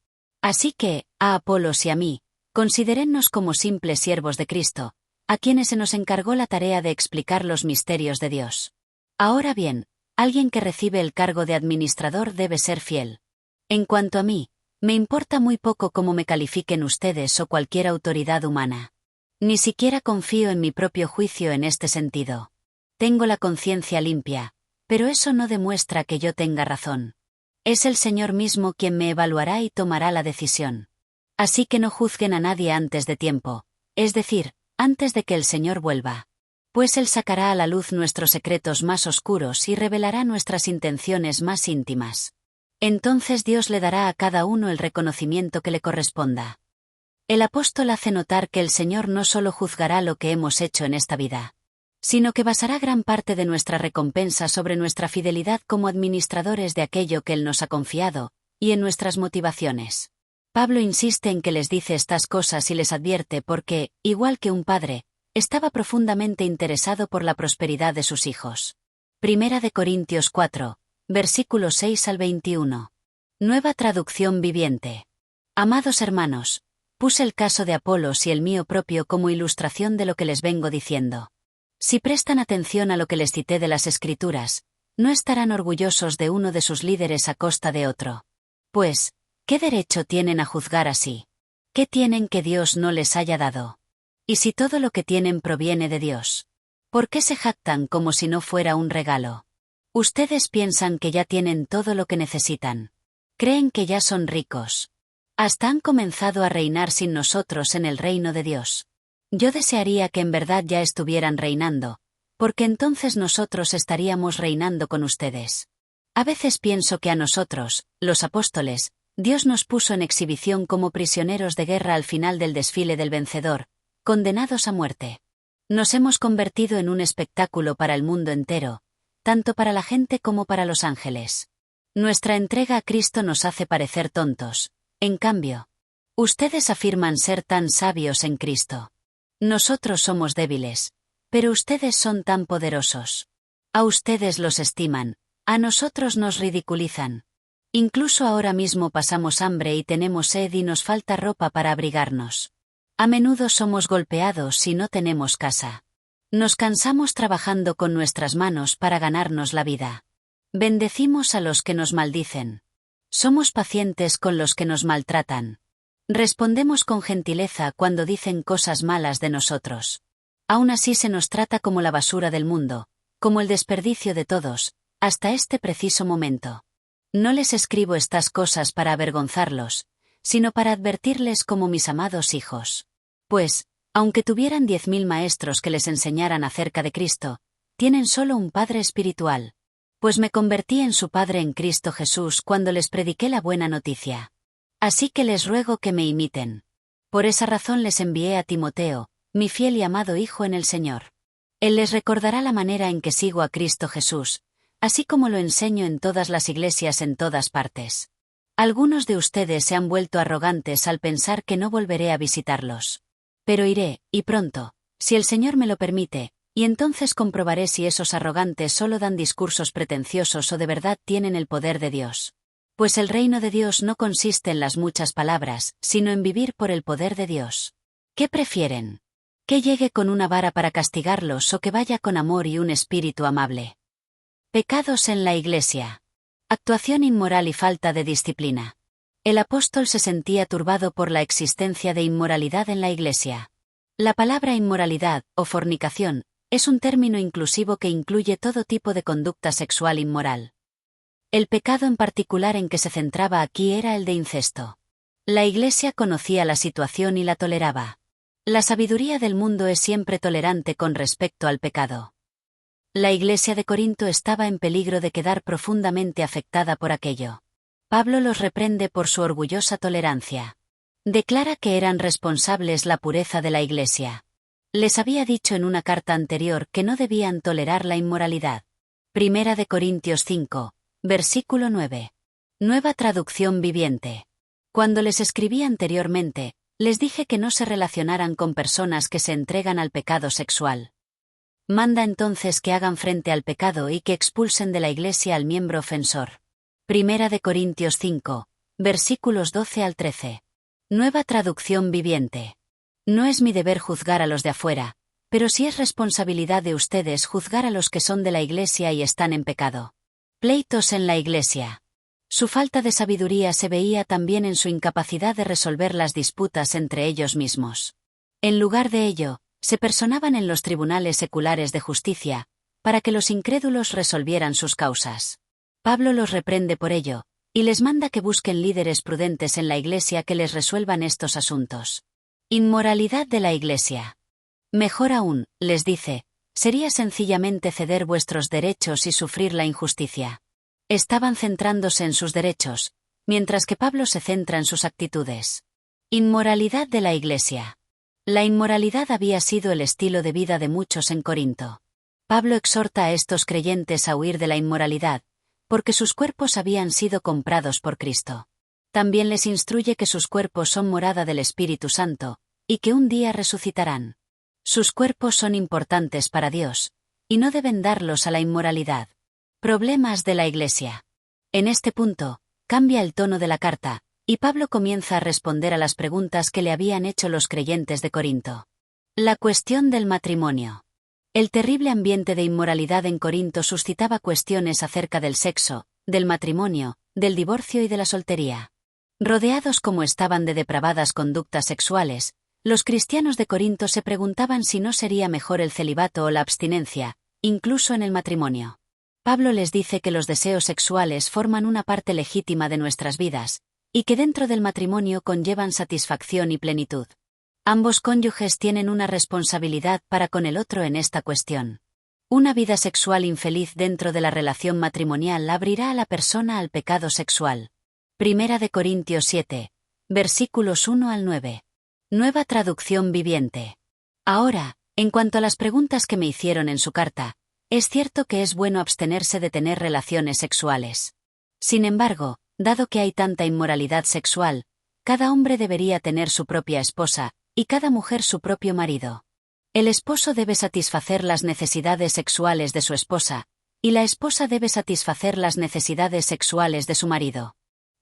Así que, a Apolos y a mí, considérennos como simples siervos de Cristo, a quienes se nos encargó la tarea de explicar los misterios de Dios. Ahora bien, alguien que recibe el cargo de administrador debe ser fiel. En cuanto a mí, me importa muy poco cómo me califiquen ustedes o cualquier autoridad humana. Ni siquiera confío en mi propio juicio en este sentido. Tengo la conciencia limpia, pero eso no demuestra que yo tenga razón. Es el Señor mismo quien me evaluará y tomará la decisión. Así que no juzguen a nadie antes de tiempo, es decir, antes de que el Señor vuelva. Pues Él sacará a la luz nuestros secretos más oscuros y revelará nuestras intenciones más íntimas. Entonces Dios le dará a cada uno el reconocimiento que le corresponda. El apóstol hace notar que el Señor no solo juzgará lo que hemos hecho en esta vida, sino que basará gran parte de nuestra recompensa sobre nuestra fidelidad como administradores de aquello que Él nos ha confiado, y en nuestras motivaciones. Pablo insiste en que les dice estas cosas y les advierte porque, igual que un padre, estaba profundamente interesado por la prosperidad de sus hijos. Primera de Corintios 4, versículos 6 al 21. Nueva traducción viviente. Amados hermanos, puse el caso de Apolos y el mío propio como ilustración de lo que les vengo diciendo. Si prestan atención a lo que les cité de las Escrituras, no estarán orgullosos de uno de sus líderes a costa de otro. Pues, ¿qué derecho tienen a juzgar así? ¿Qué tienen que Dios no les haya dado? ¿Y si todo lo que tienen proviene de Dios? ¿Por qué se jactan como si no fuera un regalo? Ustedes piensan que ya tienen todo lo que necesitan. Creen que ya son ricos. Hasta han comenzado a reinar sin nosotros en el reino de Dios. Yo desearía que en verdad ya estuvieran reinando, porque entonces nosotros estaríamos reinando con ustedes. A veces pienso que a nosotros, los apóstoles, Dios nos puso en exhibición como prisioneros de guerra al final del desfile del vencedor, condenados a muerte. Nos hemos convertido en un espectáculo para el mundo entero, tanto para la gente como para los ángeles. Nuestra entrega a Cristo nos hace parecer tontos. En cambio, ustedes afirman ser tan sabios en Cristo. Nosotros somos débiles, pero ustedes son tan poderosos. A ustedes los estiman, a nosotros nos ridiculizan. Incluso ahora mismo pasamos hambre y tenemos sed y nos falta ropa para abrigarnos. A menudo somos golpeados y no tenemos casa. Nos cansamos trabajando con nuestras manos para ganarnos la vida. Bendecimos a los que nos maldicen. Somos pacientes con los que nos maltratan. Respondemos con gentileza cuando dicen cosas malas de nosotros. Aún así se nos trata como la basura del mundo, como el desperdicio de todos, hasta este preciso momento. No les escribo estas cosas para avergonzarlos, sino para advertirles como mis amados hijos. Pues, aunque tuvieran 10.000 maestros que les enseñaran acerca de Cristo, tienen solo un Padre espiritual. Pues me convertí en su Padre en Cristo Jesús cuando les prediqué la buena noticia. Así que les ruego que me imiten. Por esa razón les envié a Timoteo, mi fiel y amado hijo en el Señor. Él les recordará la manera en que sigo a Cristo Jesús, así como lo enseño en todas las iglesias en todas partes. Algunos de ustedes se han vuelto arrogantes al pensar que no volveré a visitarlos. Pero iré, y pronto, si el Señor me lo permite, y entonces comprobaré si esos arrogantes solo dan discursos pretenciosos o de verdad tienen el poder de Dios. Pues el reino de Dios no consiste en las muchas palabras, sino en vivir por el poder de Dios. ¿Qué prefieren? ¿Que llegue con una vara para castigarlos o que vaya con amor y un espíritu amable? Pecados en la Iglesia. Actuación inmoral y falta de disciplina. El apóstol se sentía turbado por la existencia de inmoralidad en la Iglesia. La palabra inmoralidad, o fornicación, es un término inclusivo que incluye todo tipo de conducta sexual inmoral. El pecado en particular en que se centraba aquí era el de incesto. La Iglesia conocía la situación y la toleraba. La sabiduría del mundo es siempre tolerante con respecto al pecado. La Iglesia de Corinto estaba en peligro de quedar profundamente afectada por aquello. Pablo los reprende por su orgullosa tolerancia. Declara que eran responsables la pureza de la Iglesia. Les había dicho en una carta anterior que no debían tolerar la inmoralidad. Primera de Corintios 5, versículo 9. Nueva traducción viviente. Cuando les escribí anteriormente, les dije que no se relacionaran con personas que se entregan al pecado sexual. Manda entonces que hagan frente al pecado y que expulsen de la Iglesia al miembro ofensor. Primera de Corintios 5, versículos 12 al 13. Nueva traducción viviente. No es mi deber juzgar a los de afuera, pero sí es responsabilidad de ustedes juzgar a los que son de la Iglesia y están en pecado. Pleitos en la Iglesia. Su falta de sabiduría se veía también en su incapacidad de resolver las disputas entre ellos mismos. En lugar de ello, se personaban en los tribunales seculares de justicia, para que los incrédulos resolvieran sus causas. Pablo los reprende por ello, y les manda que busquen líderes prudentes en la Iglesia que les resuelvan estos asuntos. Inmoralidad de la Iglesia. Mejor aún, les dice, sería sencillamente ceder vuestros derechos y sufrir la injusticia. Estaban centrándose en sus derechos, mientras que Pablo se centra en sus actitudes. Inmoralidad de la Iglesia. La inmoralidad había sido el estilo de vida de muchos en Corinto. Pablo exhorta a estos creyentes a huir de la inmoralidad, porque sus cuerpos habían sido comprados por Cristo. También les instruye que sus cuerpos son morada del Espíritu Santo, y que un día resucitarán. Sus cuerpos son importantes para Dios, y no deben darlos a la inmoralidad. Problemas de la Iglesia. En este punto, cambia el tono de la carta, y Pablo comienza a responder a las preguntas que le habían hecho los creyentes de Corinto. La cuestión del matrimonio. El terrible ambiente de inmoralidad en Corinto suscitaba cuestiones acerca del sexo, del matrimonio, del divorcio y de la soltería. Rodeados como estaban de depravadas conductas sexuales, los cristianos de Corinto se preguntaban si no sería mejor el celibato o la abstinencia, incluso en el matrimonio. Pablo les dice que los deseos sexuales forman una parte legítima de nuestras vidas, y que dentro del matrimonio conllevan satisfacción y plenitud. Ambos cónyuges tienen una responsabilidad para con el otro en esta cuestión. Una vida sexual infeliz dentro de la relación matrimonial abrirá a la persona al pecado sexual. Primera de Corintios 7, versículos 1 al 9. Nueva traducción viviente. Ahora, en cuanto a las preguntas que me hicieron en su carta, es cierto que es bueno abstenerse de tener relaciones sexuales. Sin embargo, dado que hay tanta inmoralidad sexual, cada hombre debería tener su propia esposa, y cada mujer su propio marido. El esposo debe satisfacer las necesidades sexuales de su esposa, y la esposa debe satisfacer las necesidades sexuales de su marido.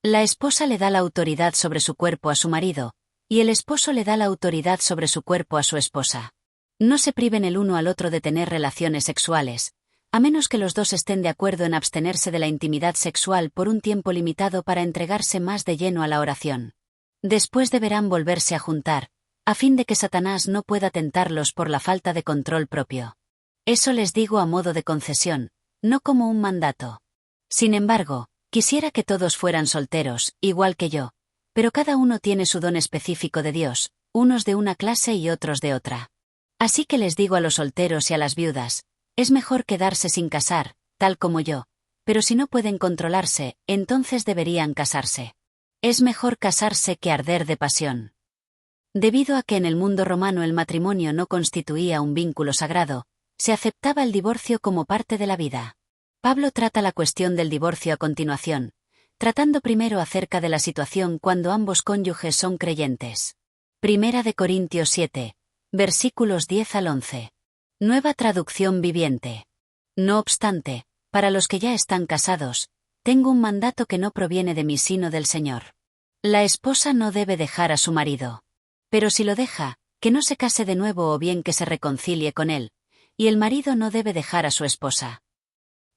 La esposa le da la autoridad sobre su cuerpo a su marido, y el esposo le da la autoridad sobre su cuerpo a su esposa. No se priven el uno al otro de tener relaciones sexuales, a menos que los dos estén de acuerdo en abstenerse de la intimidad sexual por un tiempo limitado para entregarse más de lleno a la oración. Después deberán volverse a juntar, a fin de que Satanás no pueda tentarlos por la falta de control propio. Eso les digo a modo de concesión, no como un mandato. Sin embargo, quisiera que todos fueran solteros, igual que yo, pero cada uno tiene su don específico de Dios, unos de una clase y otros de otra. Así que les digo a los solteros y a las viudas, es mejor quedarse sin casar, tal como yo, pero si no pueden controlarse, entonces deberían casarse. Es mejor casarse que arder de pasión. Debido a que en el mundo romano el matrimonio no constituía un vínculo sagrado, se aceptaba el divorcio como parte de la vida. Pablo trata la cuestión del divorcio a continuación, tratando primero acerca de la situación cuando ambos cónyuges son creyentes. Primera de Corintios 7, versículos 10 al 11. Nueva traducción viviente. No obstante, para los que ya están casados, tengo un mandato que no proviene de mí sino del Señor. La esposa no debe dejar a su marido. Pero si lo deja, que no se case de nuevo o bien que se reconcilie con él, y el marido no debe dejar a su esposa.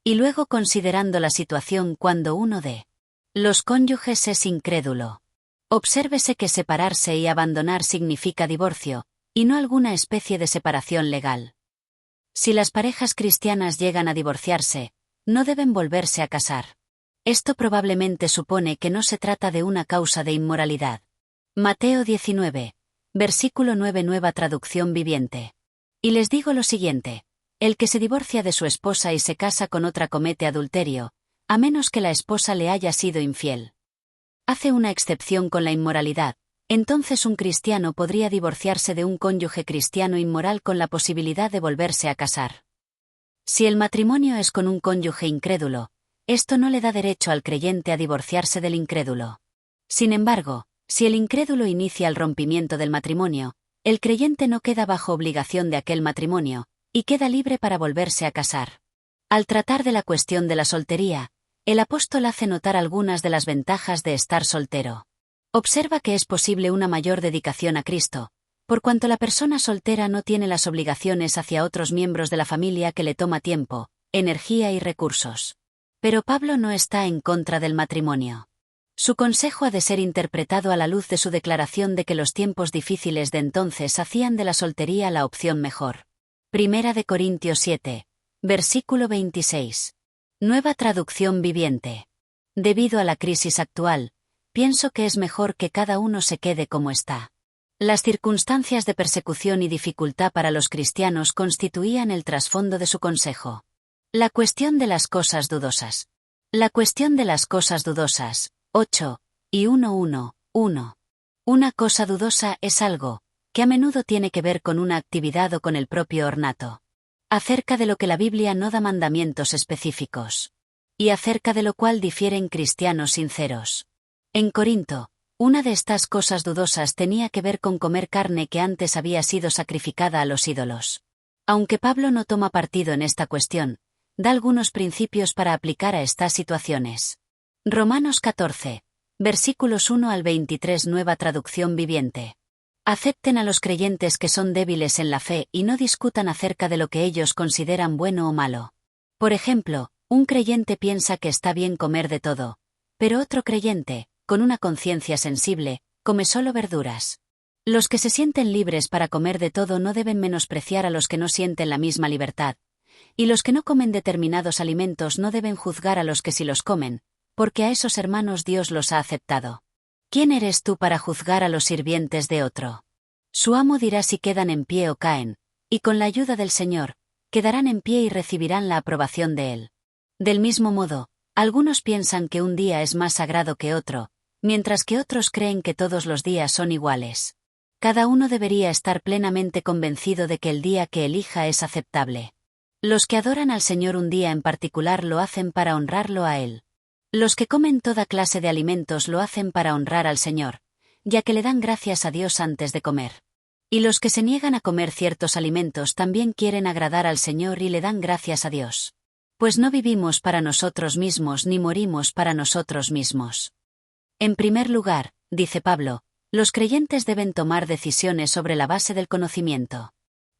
Y luego considerando la situación cuando uno de los cónyuges es incrédulo. Obsérvese que separarse y abandonar significa divorcio, y no alguna especie de separación legal. Si las parejas cristianas llegan a divorciarse, no deben volverse a casar. Esto probablemente supone que no se trata de una causa de inmoralidad. Mateo 19. Versículo 9 Nueva traducción viviente. Y les digo lo siguiente, el que se divorcia de su esposa y se casa con otra comete adulterio, a menos que la esposa le haya sido infiel. Hace una excepción con la inmoralidad, Entonces un cristiano podría divorciarse de un cónyuge cristiano inmoral con la posibilidad de volverse a casar. Si el matrimonio es con un cónyuge incrédulo, esto no le da derecho al creyente a divorciarse del incrédulo. Sin embargo, si el incrédulo inicia el rompimiento del matrimonio, el creyente no queda bajo obligación de aquel matrimonio, y queda libre para volverse a casar. Al tratar de la cuestión de la soltería, el apóstol hace notar algunas de las ventajas de estar soltero. Observa que es posible una mayor dedicación a Cristo, por cuanto la persona soltera no tiene las obligaciones hacia otros miembros de la familia que le toma tiempo, energía y recursos. Pero Pablo no está en contra del matrimonio. Su consejo ha de ser interpretado a la luz de su declaración de que los tiempos difíciles de entonces hacían de la soltería la opción mejor. Primera de Corintios 7, versículo 26. Nueva traducción viviente. Debido a la crisis actual, pienso que es mejor que cada uno se quede como está. Las circunstancias de persecución y dificultad para los cristianos constituían el trasfondo de su consejo. La cuestión de las cosas dudosas. La cuestión de las cosas dudosas, 8 y 1:1:1. Una cosa dudosa es algo que a menudo tiene que ver con una actividad o con el propio ornato. Acerca de lo que la Biblia no da mandamientos específicos. Y acerca de lo cual difieren cristianos sinceros. En Corinto, una de estas cosas dudosas tenía que ver con comer carne que antes había sido sacrificada a los ídolos. Aunque Pablo no toma partido en esta cuestión, da algunos principios para aplicar a estas situaciones. Romanos 14, versículos 1 al 23, nueva traducción viviente. Acepten a los creyentes que son débiles en la fe y no discutan acerca de lo que ellos consideran bueno o malo. Por ejemplo, un creyente piensa que está bien comer de todo, pero otro creyente, con una conciencia sensible, come solo verduras. Los que se sienten libres para comer de todo no deben menospreciar a los que no sienten la misma libertad, y los que no comen determinados alimentos no deben juzgar a los que sí los comen, porque a esos hermanos Dios los ha aceptado. ¿Quién eres tú para juzgar a los sirvientes de otro? Su amo dirá si quedan en pie o caen, y con la ayuda del Señor, quedarán en pie y recibirán la aprobación de Él. Del mismo modo, algunos piensan que un día es más sagrado que otro, mientras que otros creen que todos los días son iguales. Cada uno debería estar plenamente convencido de que el día que elija es aceptable. Los que adoran al Señor un día en particular lo hacen para honrarlo a Él. Los que comen toda clase de alimentos lo hacen para honrar al Señor, ya que le dan gracias a Dios antes de comer. Y los que se niegan a comer ciertos alimentos también quieren agradar al Señor y le dan gracias a Dios. Pues no vivimos para nosotros mismos ni morimos para nosotros mismos. En primer lugar, dice Pablo, los creyentes deben tomar decisiones sobre la base del conocimiento.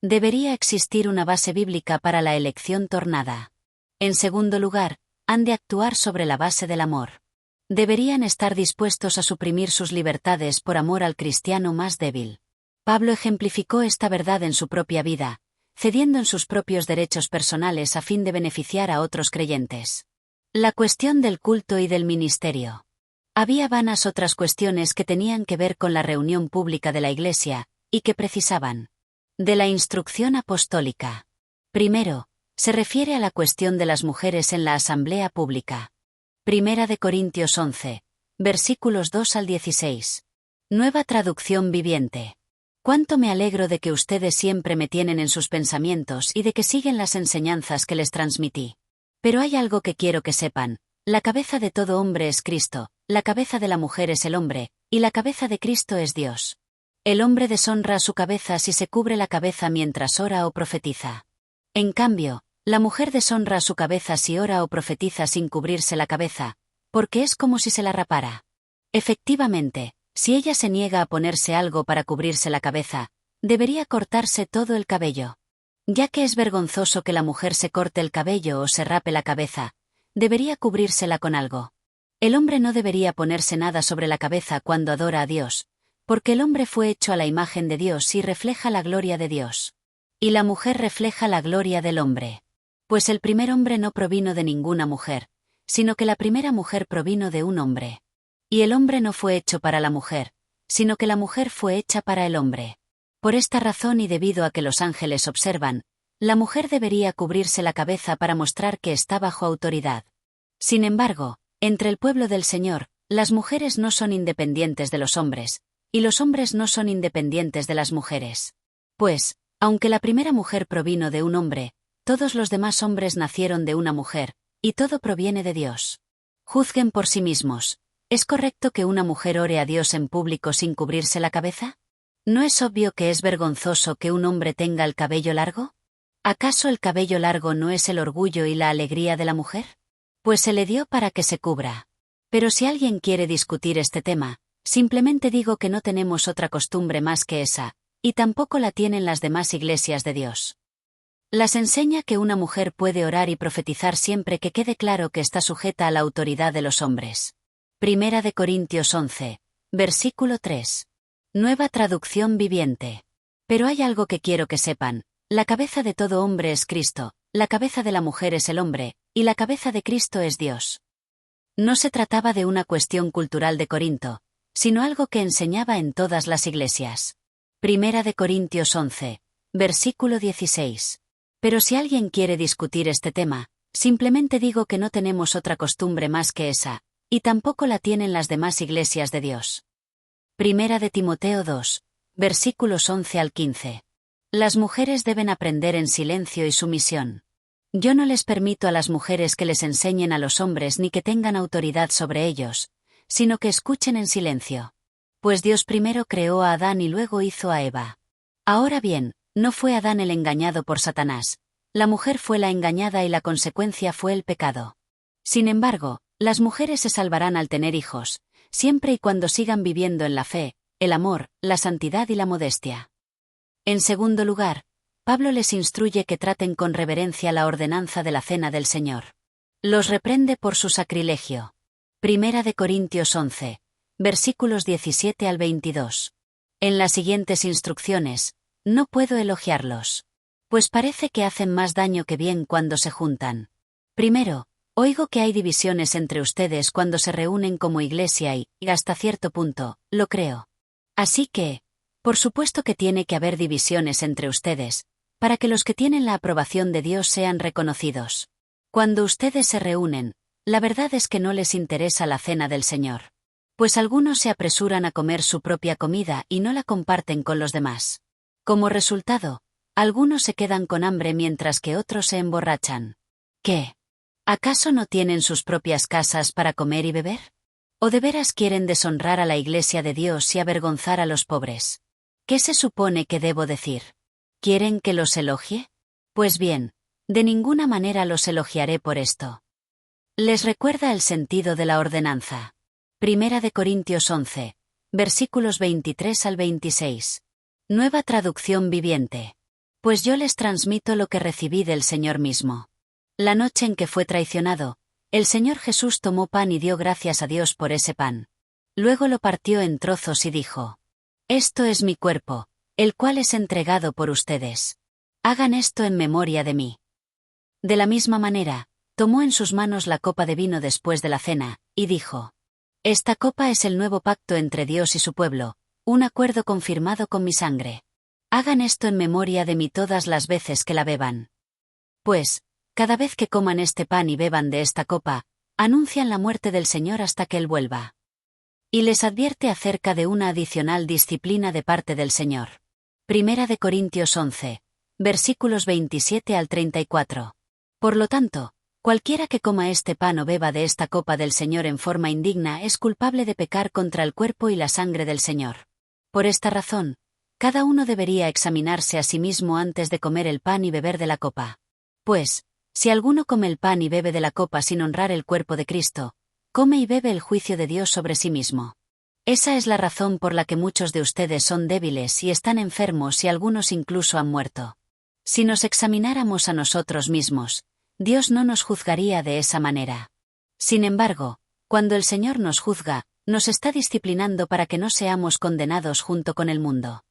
Debería existir una base bíblica para la elección tornada. En segundo lugar, han de actuar sobre la base del amor. Deberían estar dispuestos a suprimir sus libertades por amor al cristiano más débil. Pablo ejemplificó esta verdad en su propia vida, cediendo en sus propios derechos personales a fin de beneficiar a otros creyentes. La cuestión del culto y del ministerio. Había vanas otras cuestiones que tenían que ver con la reunión pública de la Iglesia, y que precisaban de la instrucción apostólica. Primero, se refiere a la cuestión de las mujeres en la asamblea pública. Primera de Corintios 11, versículos 2 al 16. Nueva traducción viviente. Cuánto me alegro de que ustedes siempre me tienen en sus pensamientos y de que siguen las enseñanzas que les transmití. Pero hay algo que quiero que sepan: la cabeza de todo hombre es Cristo, la cabeza de la mujer es el hombre, y la cabeza de Cristo es Dios. El hombre deshonra a su cabeza si se cubre la cabeza mientras ora o profetiza. En cambio, la mujer deshonra a su cabeza si ora o profetiza sin cubrirse la cabeza, porque es como si se la rapara. Efectivamente, si ella se niega a ponerse algo para cubrirse la cabeza, debería cortarse todo el cabello. Ya que es vergonzoso que la mujer se corte el cabello o se rape la cabeza, debería cubrírsela con algo. El hombre no debería ponerse nada sobre la cabeza cuando adora a Dios, porque el hombre fue hecho a la imagen de Dios y refleja la gloria de Dios. Y la mujer refleja la gloria del hombre. Pues el primer hombre no provino de ninguna mujer, sino que la primera mujer provino de un hombre. Y el hombre no fue hecho para la mujer, sino que la mujer fue hecha para el hombre. Por esta razón y debido a que los ángeles observan, la mujer debería cubrirse la cabeza para mostrar que está bajo autoridad. Sin embargo, entre el pueblo del Señor, las mujeres no son independientes de los hombres, y los hombres no son independientes de las mujeres. Pues, aunque la primera mujer provino de un hombre, todos los demás hombres nacieron de una mujer, y todo proviene de Dios. Juzguen por sí mismos. ¿Es correcto que una mujer ore a Dios en público sin cubrirse la cabeza? ¿No es obvio que es vergonzoso que un hombre tenga el cabello largo? ¿Acaso el cabello largo no es el orgullo y la alegría de la mujer? Pues se le dio para que se cubra. Pero si alguien quiere discutir este tema, simplemente digo que no tenemos otra costumbre más que esa, y tampoco la tienen las demás iglesias de Dios. Las enseña que una mujer puede orar y profetizar siempre que quede claro que está sujeta a la autoridad de los hombres. Primera de Corintios 11, versículo 3. Nueva traducción viviente. Pero hay algo que quiero que sepan: la cabeza de todo hombre es Cristo, la cabeza de la mujer es el hombre, y la cabeza de Cristo es Dios. No se trataba de una cuestión cultural de Corinto, sino algo que enseñaba en todas las iglesias. Primera de Corintios 11, versículo 16. Pero si alguien quiere discutir este tema, simplemente digo que no tenemos otra costumbre más que esa, y tampoco la tienen las demás iglesias de Dios. Primera de Timoteo 2, versículos 11 al 15. Las mujeres deben aprender en silencio y sumisión. Yo no les permito a las mujeres que les enseñen a los hombres ni que tengan autoridad sobre ellos, sino que escuchen en silencio. Pues Dios primero creó a Adán y luego hizo a Eva. Ahora bien, no fue Adán el engañado por Satanás, la mujer fue la engañada y la consecuencia fue el pecado. Sin embargo, las mujeres se salvarán al tener hijos, siempre y cuando sigan viviendo en la fe, el amor, la santidad y la modestia. En segundo lugar, Pablo les instruye que traten con reverencia la ordenanza de la cena del Señor. Los reprende por su sacrilegio. Primera de Corintios 11, versículos 17 al 22. En las siguientes instrucciones, no puedo elogiarlos, pues parece que hacen más daño que bien cuando se juntan. Primero, oigo que hay divisiones entre ustedes cuando se reúnen como iglesia y, hasta cierto punto, lo creo. Así que, por supuesto que tiene que haber divisiones entre ustedes, para que los que tienen la aprobación de Dios sean reconocidos. Cuando ustedes se reúnen, la verdad es que no les interesa la cena del Señor. Pues algunos se apresuran a comer su propia comida y no la comparten con los demás. Como resultado, algunos se quedan con hambre mientras que otros se emborrachan. ¿Qué? ¿Acaso no tienen sus propias casas para comer y beber? ¿O de veras quieren deshonrar a la Iglesia de Dios y avergonzar a los pobres? ¿Qué se supone que debo decir? ¿Quieren que los elogie? Pues bien, de ninguna manera los elogiaré por esto. Les recuerda el sentido de la ordenanza. Primera de Corintios 11, versículos 23 al 26. Nueva traducción viviente. Pues yo les transmito lo que recibí del Señor mismo. La noche en que fue traicionado, el Señor Jesús tomó pan y dio gracias a Dios por ese pan. Luego lo partió en trozos y dijo: Esto es mi cuerpo, el cual es entregado por ustedes. Hagan esto en memoria de mí. De la misma manera, tomó en sus manos la copa de vino después de la cena, y dijo: Esta copa es el nuevo pacto entre Dios y su pueblo, un acuerdo confirmado con mi sangre. Hagan esto en memoria de mí todas las veces que la beban. Pues, cada vez que coman este pan y beban de esta copa, anuncian la muerte del Señor hasta que Él vuelva. Y les advierte acerca de una adicional disciplina de parte del Señor. Primera de Corintios 11, versículos 27 al 34. Por lo tanto, cualquiera que coma este pan o beba de esta copa del Señor en forma indigna es culpable de pecar contra el cuerpo y la sangre del Señor. Por esta razón, cada uno debería examinarse a sí mismo antes de comer el pan y beber de la copa. Pues, si alguno come el pan y bebe de la copa sin honrar el cuerpo de Cristo, come y bebe el juicio de Dios sobre sí mismo. Esa es la razón por la que muchos de ustedes son débiles y están enfermos y algunos incluso han muerto. Si nos examináramos a nosotros mismos, Dios no nos juzgaría de esa manera. Sin embargo, cuando el Señor nos juzga, nos está disciplinando para que no seamos condenados junto con el mundo.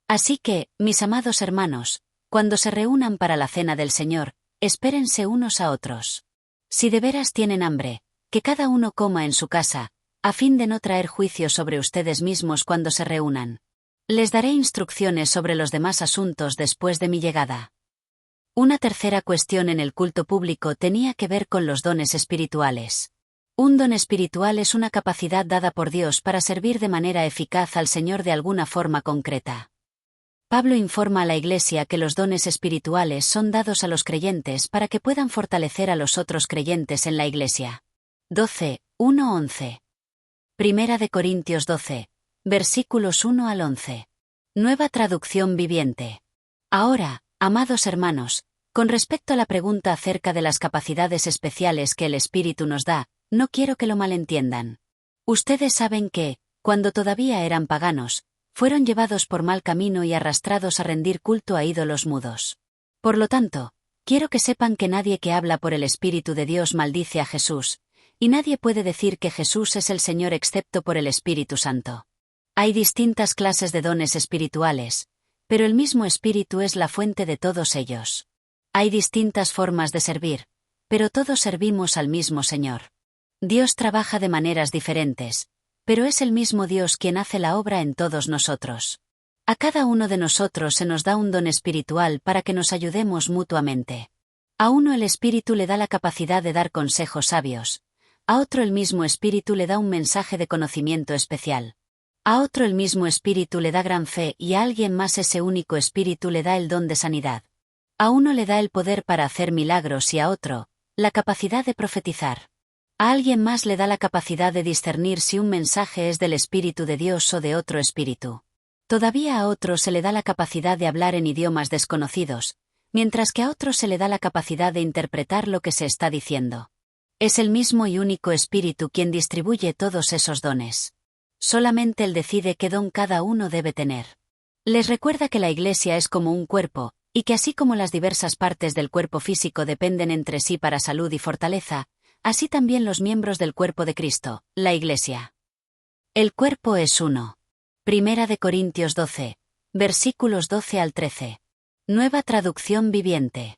Así que, mis amados hermanos, cuando se reúnan para la cena del Señor, espérense unos a otros. Si de veras tienen hambre, que cada uno coma en su casa, a fin de no traer juicio sobre ustedes mismos cuando se reúnan. Les daré instrucciones sobre los demás asuntos después de mi llegada. Una tercera cuestión en el culto público tenía que ver con los dones espirituales. Un don espiritual es una capacidad dada por Dios para servir de manera eficaz al Señor de alguna forma concreta. Pablo informa a la Iglesia que los dones espirituales son dados a los creyentes para que puedan fortalecer a los otros creyentes en la Iglesia. 12, 1-11. Primera de Corintios 12, versículos 1 al 11. Nueva traducción viviente. Ahora, amados hermanos, con respecto a la pregunta acerca de las capacidades especiales que el Espíritu nos da, no quiero que lo malentiendan. Ustedes saben que, cuando todavía eran paganos, fueron llevados por mal camino y arrastrados a rendir culto a ídolos mudos. Por lo tanto, quiero que sepan que nadie que habla por el Espíritu de Dios maldice a Jesús, y nadie puede decir que Jesús es el Señor excepto por el Espíritu Santo. Hay distintas clases de dones espirituales, pero el mismo Espíritu es la fuente de todos ellos. Hay distintas formas de servir, pero todos servimos al mismo Señor. Dios trabaja de maneras diferentes, pero es el mismo Dios quien hace la obra en todos nosotros. A cada uno de nosotros se nos da un don espiritual para que nos ayudemos mutuamente. A uno el Espíritu le da la capacidad de dar consejos sabios, a otro el mismo Espíritu le da un mensaje de conocimiento especial. A otro el mismo Espíritu le da gran fe y a alguien más ese único Espíritu le da el don de sanidad. A uno le da el poder para hacer milagros y a otro, la capacidad de profetizar. A alguien más le da la capacidad de discernir si un mensaje es del Espíritu de Dios o de otro espíritu. Todavía a otro se le da la capacidad de hablar en idiomas desconocidos, mientras que a otro se le da la capacidad de interpretar lo que se está diciendo. Es el mismo y único Espíritu quien distribuye todos esos dones. Solamente Él decide qué don cada uno debe tener. Les recuerda que la Iglesia es como un cuerpo, y que así como las diversas partes del cuerpo físico dependen entre sí para salud y fortaleza, así también los miembros del cuerpo de Cristo, la Iglesia. El cuerpo es uno. Primera de Corintios 12, versículos 12 al 13. Nueva traducción viviente.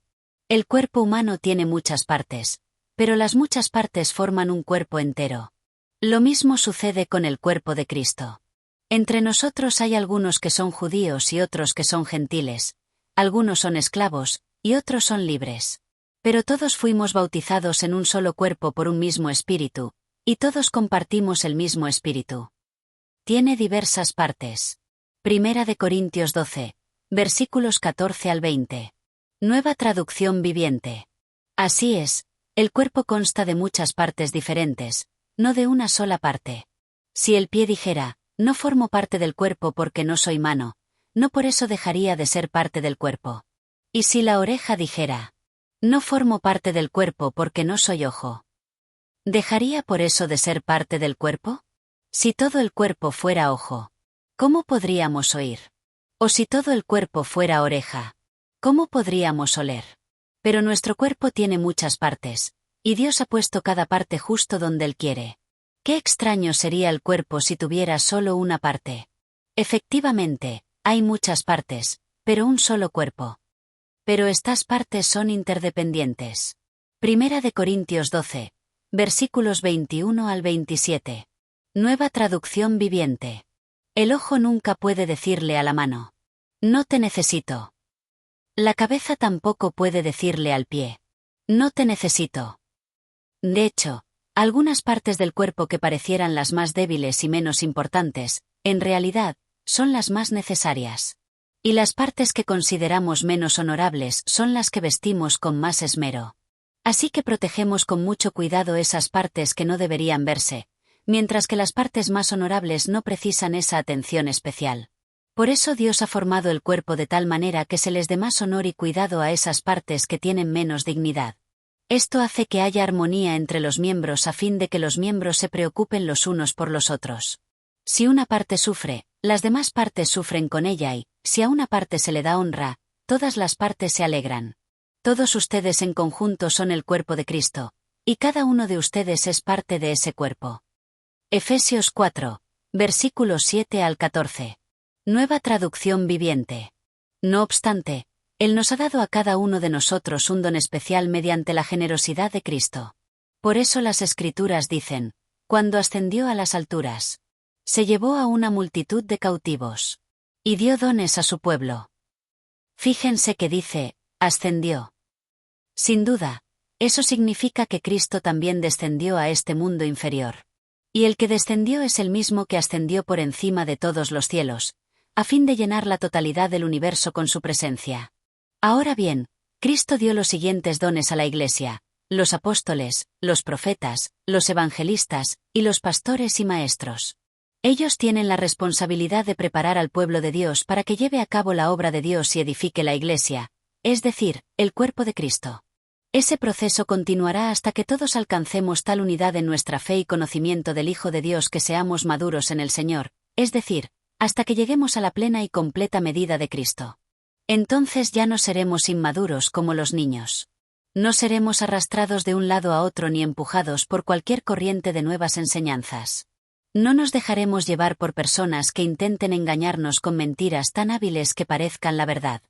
El cuerpo humano tiene muchas partes, pero las muchas partes forman un cuerpo entero. Lo mismo sucede con el cuerpo de Cristo. Entre nosotros hay algunos que son judíos y otros que son gentiles, algunos son esclavos, y otros son libres. Pero todos fuimos bautizados en un solo cuerpo por un mismo espíritu, y todos compartimos el mismo espíritu. Tiene diversas partes. Primera de Corintios 12, versículos 14 al 20. Nueva traducción viviente. Así es, el cuerpo consta de muchas partes diferentes, no de una sola parte. Si el pie dijera, no formo parte del cuerpo porque no soy mano, no por eso dejaría de ser parte del cuerpo. Y si la oreja dijera, no formo parte del cuerpo porque no soy ojo, ¿dejaría por eso de ser parte del cuerpo? Si todo el cuerpo fuera ojo, ¿cómo podríamos oír? O si todo el cuerpo fuera oreja, ¿cómo podríamos oler? Pero nuestro cuerpo tiene muchas partes, y Dios ha puesto cada parte justo donde Él quiere. Qué extraño sería el cuerpo si tuviera solo una parte. Efectivamente, hay muchas partes, pero un solo cuerpo. Pero estas partes son interdependientes. Primera de Corintios 12, versículos 21 al 27. Nueva traducción viviente. El ojo nunca puede decirle a la mano, no te necesito. La cabeza tampoco puede decirle al pie, no te necesito. De hecho, algunas partes del cuerpo que parecieran las más débiles y menos importantes, en realidad, son las más necesarias. Y las partes que consideramos menos honorables son las que vestimos con más esmero. Así que protegemos con mucho cuidado esas partes que no deberían verse, mientras que las partes más honorables no precisan esa atención especial. Por eso Dios ha formado el cuerpo de tal manera que se les dé más honor y cuidado a esas partes que tienen menos dignidad. Esto hace que haya armonía entre los miembros a fin de que los miembros se preocupen los unos por los otros. Si una parte sufre, las demás partes sufren con ella y, si a una parte se le da honra, todas las partes se alegran. Todos ustedes en conjunto son el cuerpo de Cristo, y cada uno de ustedes es parte de ese cuerpo. Efesios 4, versículos 7 al 14. Nueva traducción viviente. No obstante, Él nos ha dado a cada uno de nosotros un don especial mediante la generosidad de Cristo. Por eso las Escrituras dicen, cuando ascendió a las alturas, se llevó a una multitud de cautivos, y dio dones a su pueblo. Fíjense que dice, ascendió. Sin duda, Eso significa que Cristo también descendió a este mundo inferior. Y el que descendió es el mismo que ascendió por encima de todos los cielos, a fin de llenar la totalidad del universo con su presencia. Ahora bien, Cristo dio los siguientes dones a la Iglesia: los apóstoles, los profetas, los evangelistas, y los pastores y maestros. Ellos tienen la responsabilidad de preparar al pueblo de Dios para que lleve a cabo la obra de Dios y edifique la Iglesia, es decir, el cuerpo de Cristo. Ese proceso continuará hasta que todos alcancemos tal unidad en nuestra fe y conocimiento del Hijo de Dios que seamos maduros en el Señor, es decir, hasta que lleguemos a la plena y completa medida de Cristo. Entonces ya no seremos inmaduros como los niños. No seremos arrastrados de un lado a otro ni empujados por cualquier corriente de nuevas enseñanzas. No nos dejaremos llevar por personas que intenten engañarnos con mentiras tan hábiles que parezcan la verdad.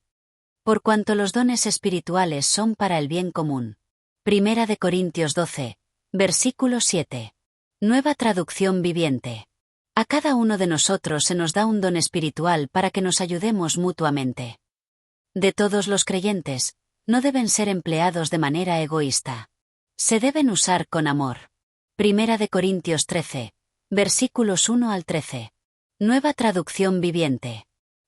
Por cuanto los dones espirituales son para el bien común. Primera de Corintios 12, versículo 7. Nueva traducción viviente. A cada uno de nosotros se nos da un don espiritual para que nos ayudemos mutuamente. De todos los creyentes, no deben ser empleados de manera egoísta. Se deben usar con amor. Primera de Corintios 13, versículos 1 al 13. Nueva traducción viviente.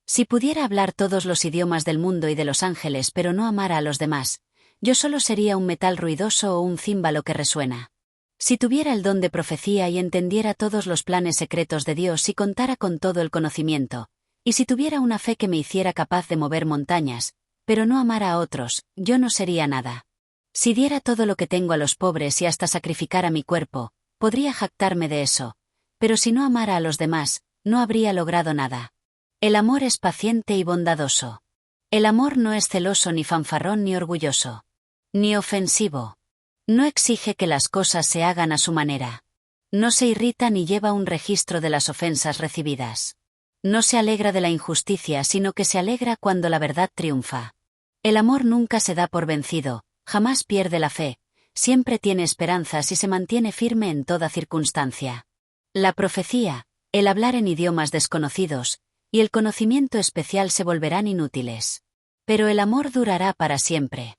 Si pudiera hablar todos los idiomas del mundo y de los ángeles pero no amara a los demás, yo solo sería un metal ruidoso o un címbalo que resuena. Si tuviera el don de profecía y entendiera todos los planes secretos de Dios y contara con todo el conocimiento, y si tuviera una fe que me hiciera capaz de mover montañas, pero no amara a otros, yo no sería nada. Si diera todo lo que tengo a los pobres y hasta sacrificara mi cuerpo, podría jactarme de eso, pero si no amara a los demás, no habría logrado nada. El amor es paciente y bondadoso. El amor no es celoso ni fanfarrón ni orgulloso. Ni ofensivo. No exige que las cosas se hagan a su manera. No se irrita ni lleva un registro de las ofensas recibidas. No se alegra de la injusticia, sino que se alegra cuando la verdad triunfa. El amor nunca se da por vencido, jamás pierde la fe, siempre tiene esperanzas y se mantiene firme en toda circunstancia. La profecía, el hablar en idiomas desconocidos, y el conocimiento especial se volverán inútiles. Pero el amor durará para siempre.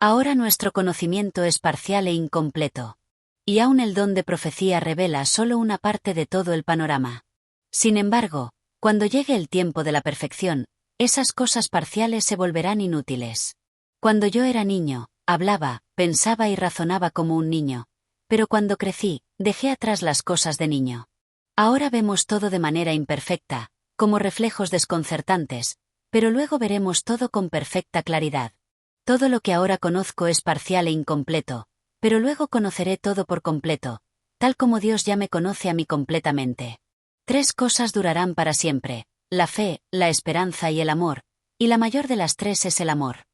Ahora nuestro conocimiento es parcial e incompleto. Y aún el don de profecía revela solo una parte de todo el panorama. Sin embargo, cuando llegue el tiempo de la perfección, esas cosas parciales se volverán inútiles. Cuando yo era niño, hablaba, pensaba y razonaba como un niño, pero cuando crecí, dejé atrás las cosas de niño. Ahora vemos todo de manera imperfecta, como reflejos desconcertantes, pero luego veremos todo con perfecta claridad. Todo lo que ahora conozco es parcial e incompleto, pero luego conoceré todo por completo, tal como Dios ya me conoce a mí completamente. 3 cosas durarán para siempre: la fe, la esperanza y el amor, y la mayor de las 3 es el amor.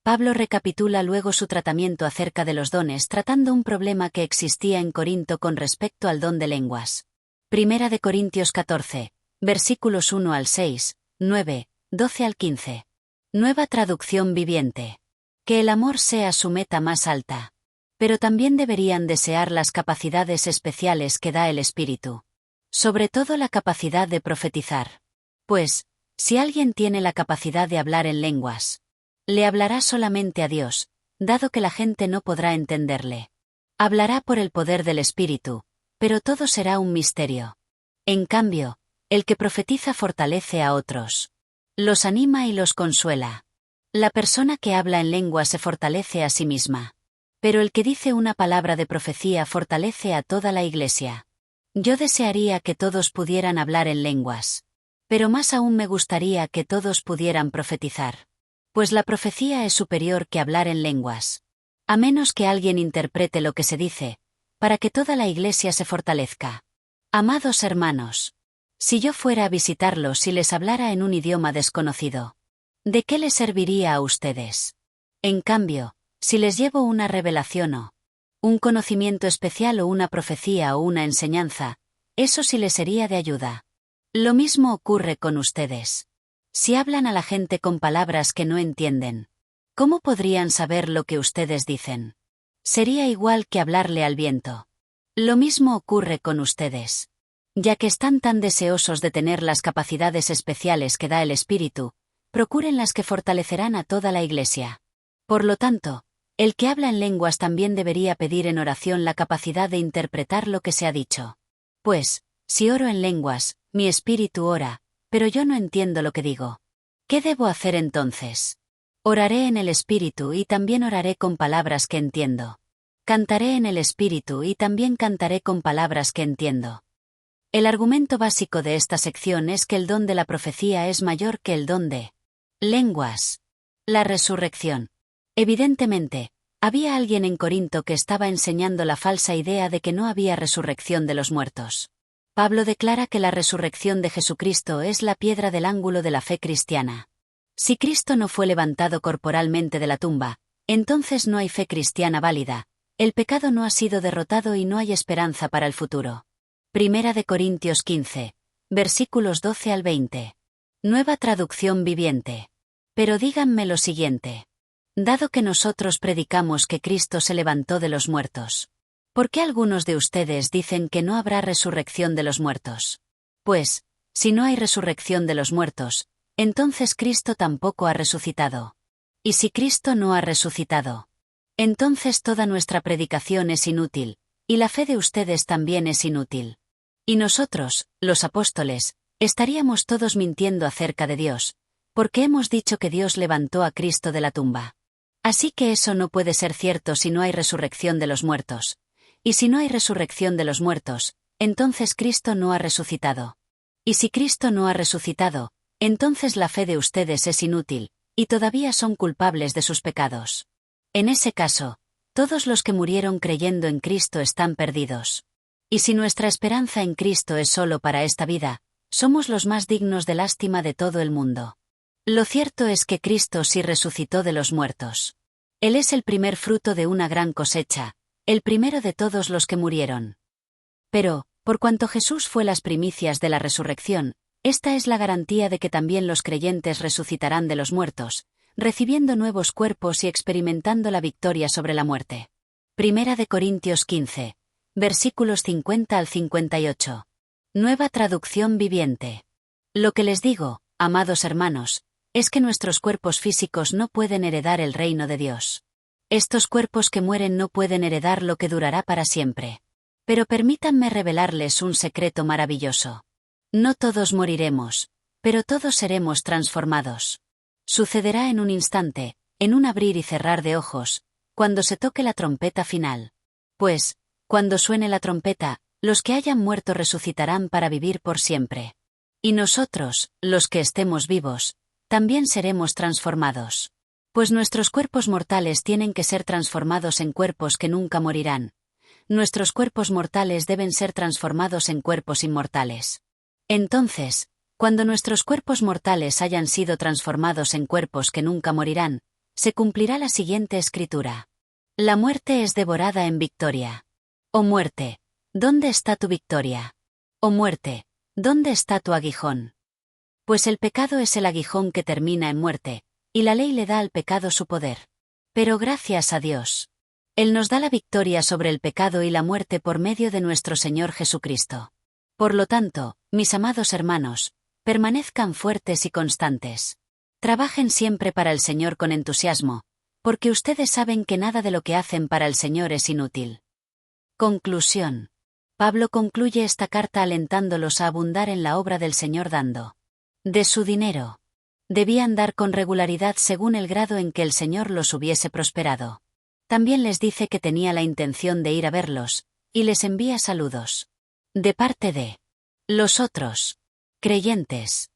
Pablo recapitula luego su tratamiento acerca de los dones tratando un problema que existía en Corinto con respecto al don de lenguas. Primera de Corintios 14. Versículos 1 al 6, 9, 12 al 15. Nueva traducción viviente. Que el amor sea su meta más alta. Pero también deberían desear las capacidades especiales que da el Espíritu. Sobre todo la capacidad de profetizar. Pues, si alguien tiene la capacidad de hablar en lenguas, le hablará solamente a Dios, dado que la gente no podrá entenderle. Hablará por el poder del Espíritu, pero todo será un misterio. En cambio, el que profetiza fortalece a otros. Los anima y los consuela. La persona que habla en lengua se fortalece a sí misma. Pero el que dice una palabra de profecía fortalece a toda la Iglesia. Yo desearía que todos pudieran hablar en lenguas. Pero más aún me gustaría que todos pudieran profetizar. Pues la profecía es superior que hablar en lenguas. A menos que alguien interprete lo que se dice, para que toda la Iglesia se fortalezca. Amados hermanos, si yo fuera a visitarlos y les hablara en un idioma desconocido, ¿de qué les serviría a ustedes? En cambio, si les llevo una revelación o un conocimiento especial o una profecía o una enseñanza, eso sí les sería de ayuda. Lo mismo ocurre con ustedes. Si hablan a la gente con palabras que no entienden, ¿cómo podrían saber lo que ustedes dicen? Sería igual que hablarle al viento. Lo mismo ocurre con ustedes. Ya que están tan deseosos de tener las capacidades especiales que da el Espíritu, procuren las que fortalecerán a toda la Iglesia. Por lo tanto, El que habla en lenguas también debería pedir en oración la capacidad de interpretar lo que se ha dicho. Pues, si oro en lenguas, mi espíritu ora, pero yo no entiendo lo que digo. ¿Qué debo hacer entonces? Oraré en el espíritu y también oraré con palabras que entiendo. Cantaré en el espíritu y también cantaré con palabras que entiendo. El argumento básico de esta sección es que el don de la profecía es mayor que el don de lenguas. La resurrección. Evidentemente, había alguien en Corinto que estaba enseñando la falsa idea de que no había resurrección de los muertos. Pablo declara que la resurrección de Jesucristo es la piedra del ángulo de la fe cristiana. Si Cristo no fue levantado corporalmente de la tumba, entonces no hay fe cristiana válida, el pecado no ha sido derrotado y no hay esperanza para el futuro. Primera de Corintios 15, versículos 12 al 20. Nueva traducción viviente. Pero díganme lo siguiente. Dado que nosotros predicamos que Cristo se levantó de los muertos, ¿por qué algunos de ustedes dicen que no habrá resurrección de los muertos? Pues, si no hay resurrección de los muertos, entonces Cristo tampoco ha resucitado. Y si Cristo no ha resucitado, entonces toda nuestra predicación es inútil, y la fe de ustedes también es inútil. Y nosotros, los apóstoles, estaríamos todos mintiendo acerca de Dios, porque hemos dicho que Dios levantó a Cristo de la tumba. Así que eso no puede ser cierto si no hay resurrección de los muertos. Y si no hay resurrección de los muertos, entonces Cristo no ha resucitado. Y si Cristo no ha resucitado, entonces la fe de ustedes es inútil, y todavía son culpables de sus pecados. En ese caso, todos los que murieron creyendo en Cristo están perdidos. Y si nuestra esperanza en Cristo es solo para esta vida, somos los más dignos de lástima de todo el mundo. Lo cierto es que Cristo sí resucitó de los muertos. Él es el primer fruto de una gran cosecha, el primero de todos los que murieron. Pero, por cuanto Jesús fue las primicias de la resurrección, esta es la garantía de que también los creyentes resucitarán de los muertos, recibiendo nuevos cuerpos y experimentando la victoria sobre la muerte. Primera de Corintios 15, versículos 50 al 58. Nueva traducción viviente. Lo que les digo, amados hermanos, es que nuestros cuerpos físicos no pueden heredar el reino de Dios. Estos cuerpos que mueren no pueden heredar lo que durará para siempre. Pero permítanme revelarles un secreto maravilloso. No todos moriremos, pero todos seremos transformados. Sucederá en un instante, en un abrir y cerrar de ojos, cuando se toque la trompeta final. Pues, cuando suene la trompeta, los que hayan muerto resucitarán para vivir por siempre. Y nosotros, los que estemos vivos, también seremos transformados. Pues nuestros cuerpos mortales tienen que ser transformados en cuerpos que nunca morirán. Nuestros cuerpos mortales deben ser transformados en cuerpos inmortales. Entonces, cuando nuestros cuerpos mortales hayan sido transformados en cuerpos que nunca morirán, se cumplirá la siguiente escritura. La muerte es devorada en victoria. Oh muerte, ¿dónde está tu victoria? Oh muerte, ¿dónde está tu aguijón? Pues el pecado es el aguijón que termina en muerte, y la ley le da al pecado su poder. Pero gracias a Dios, Él nos da la victoria sobre el pecado y la muerte por medio de nuestro Señor Jesucristo. Por lo tanto, mis amados hermanos, permanezcan fuertes y constantes. Trabajen siempre para el Señor con entusiasmo, porque ustedes saben que nada de lo que hacen para el Señor es inútil. Conclusión. Pablo concluye esta carta alentándolos a abundar en la obra del Señor dando de su dinero. Debían dar con regularidad según el grado en que el Señor los hubiese prosperado. También les dice que tenía la intención de ir a verlos, y les envía saludos. De parte de los otros creyentes.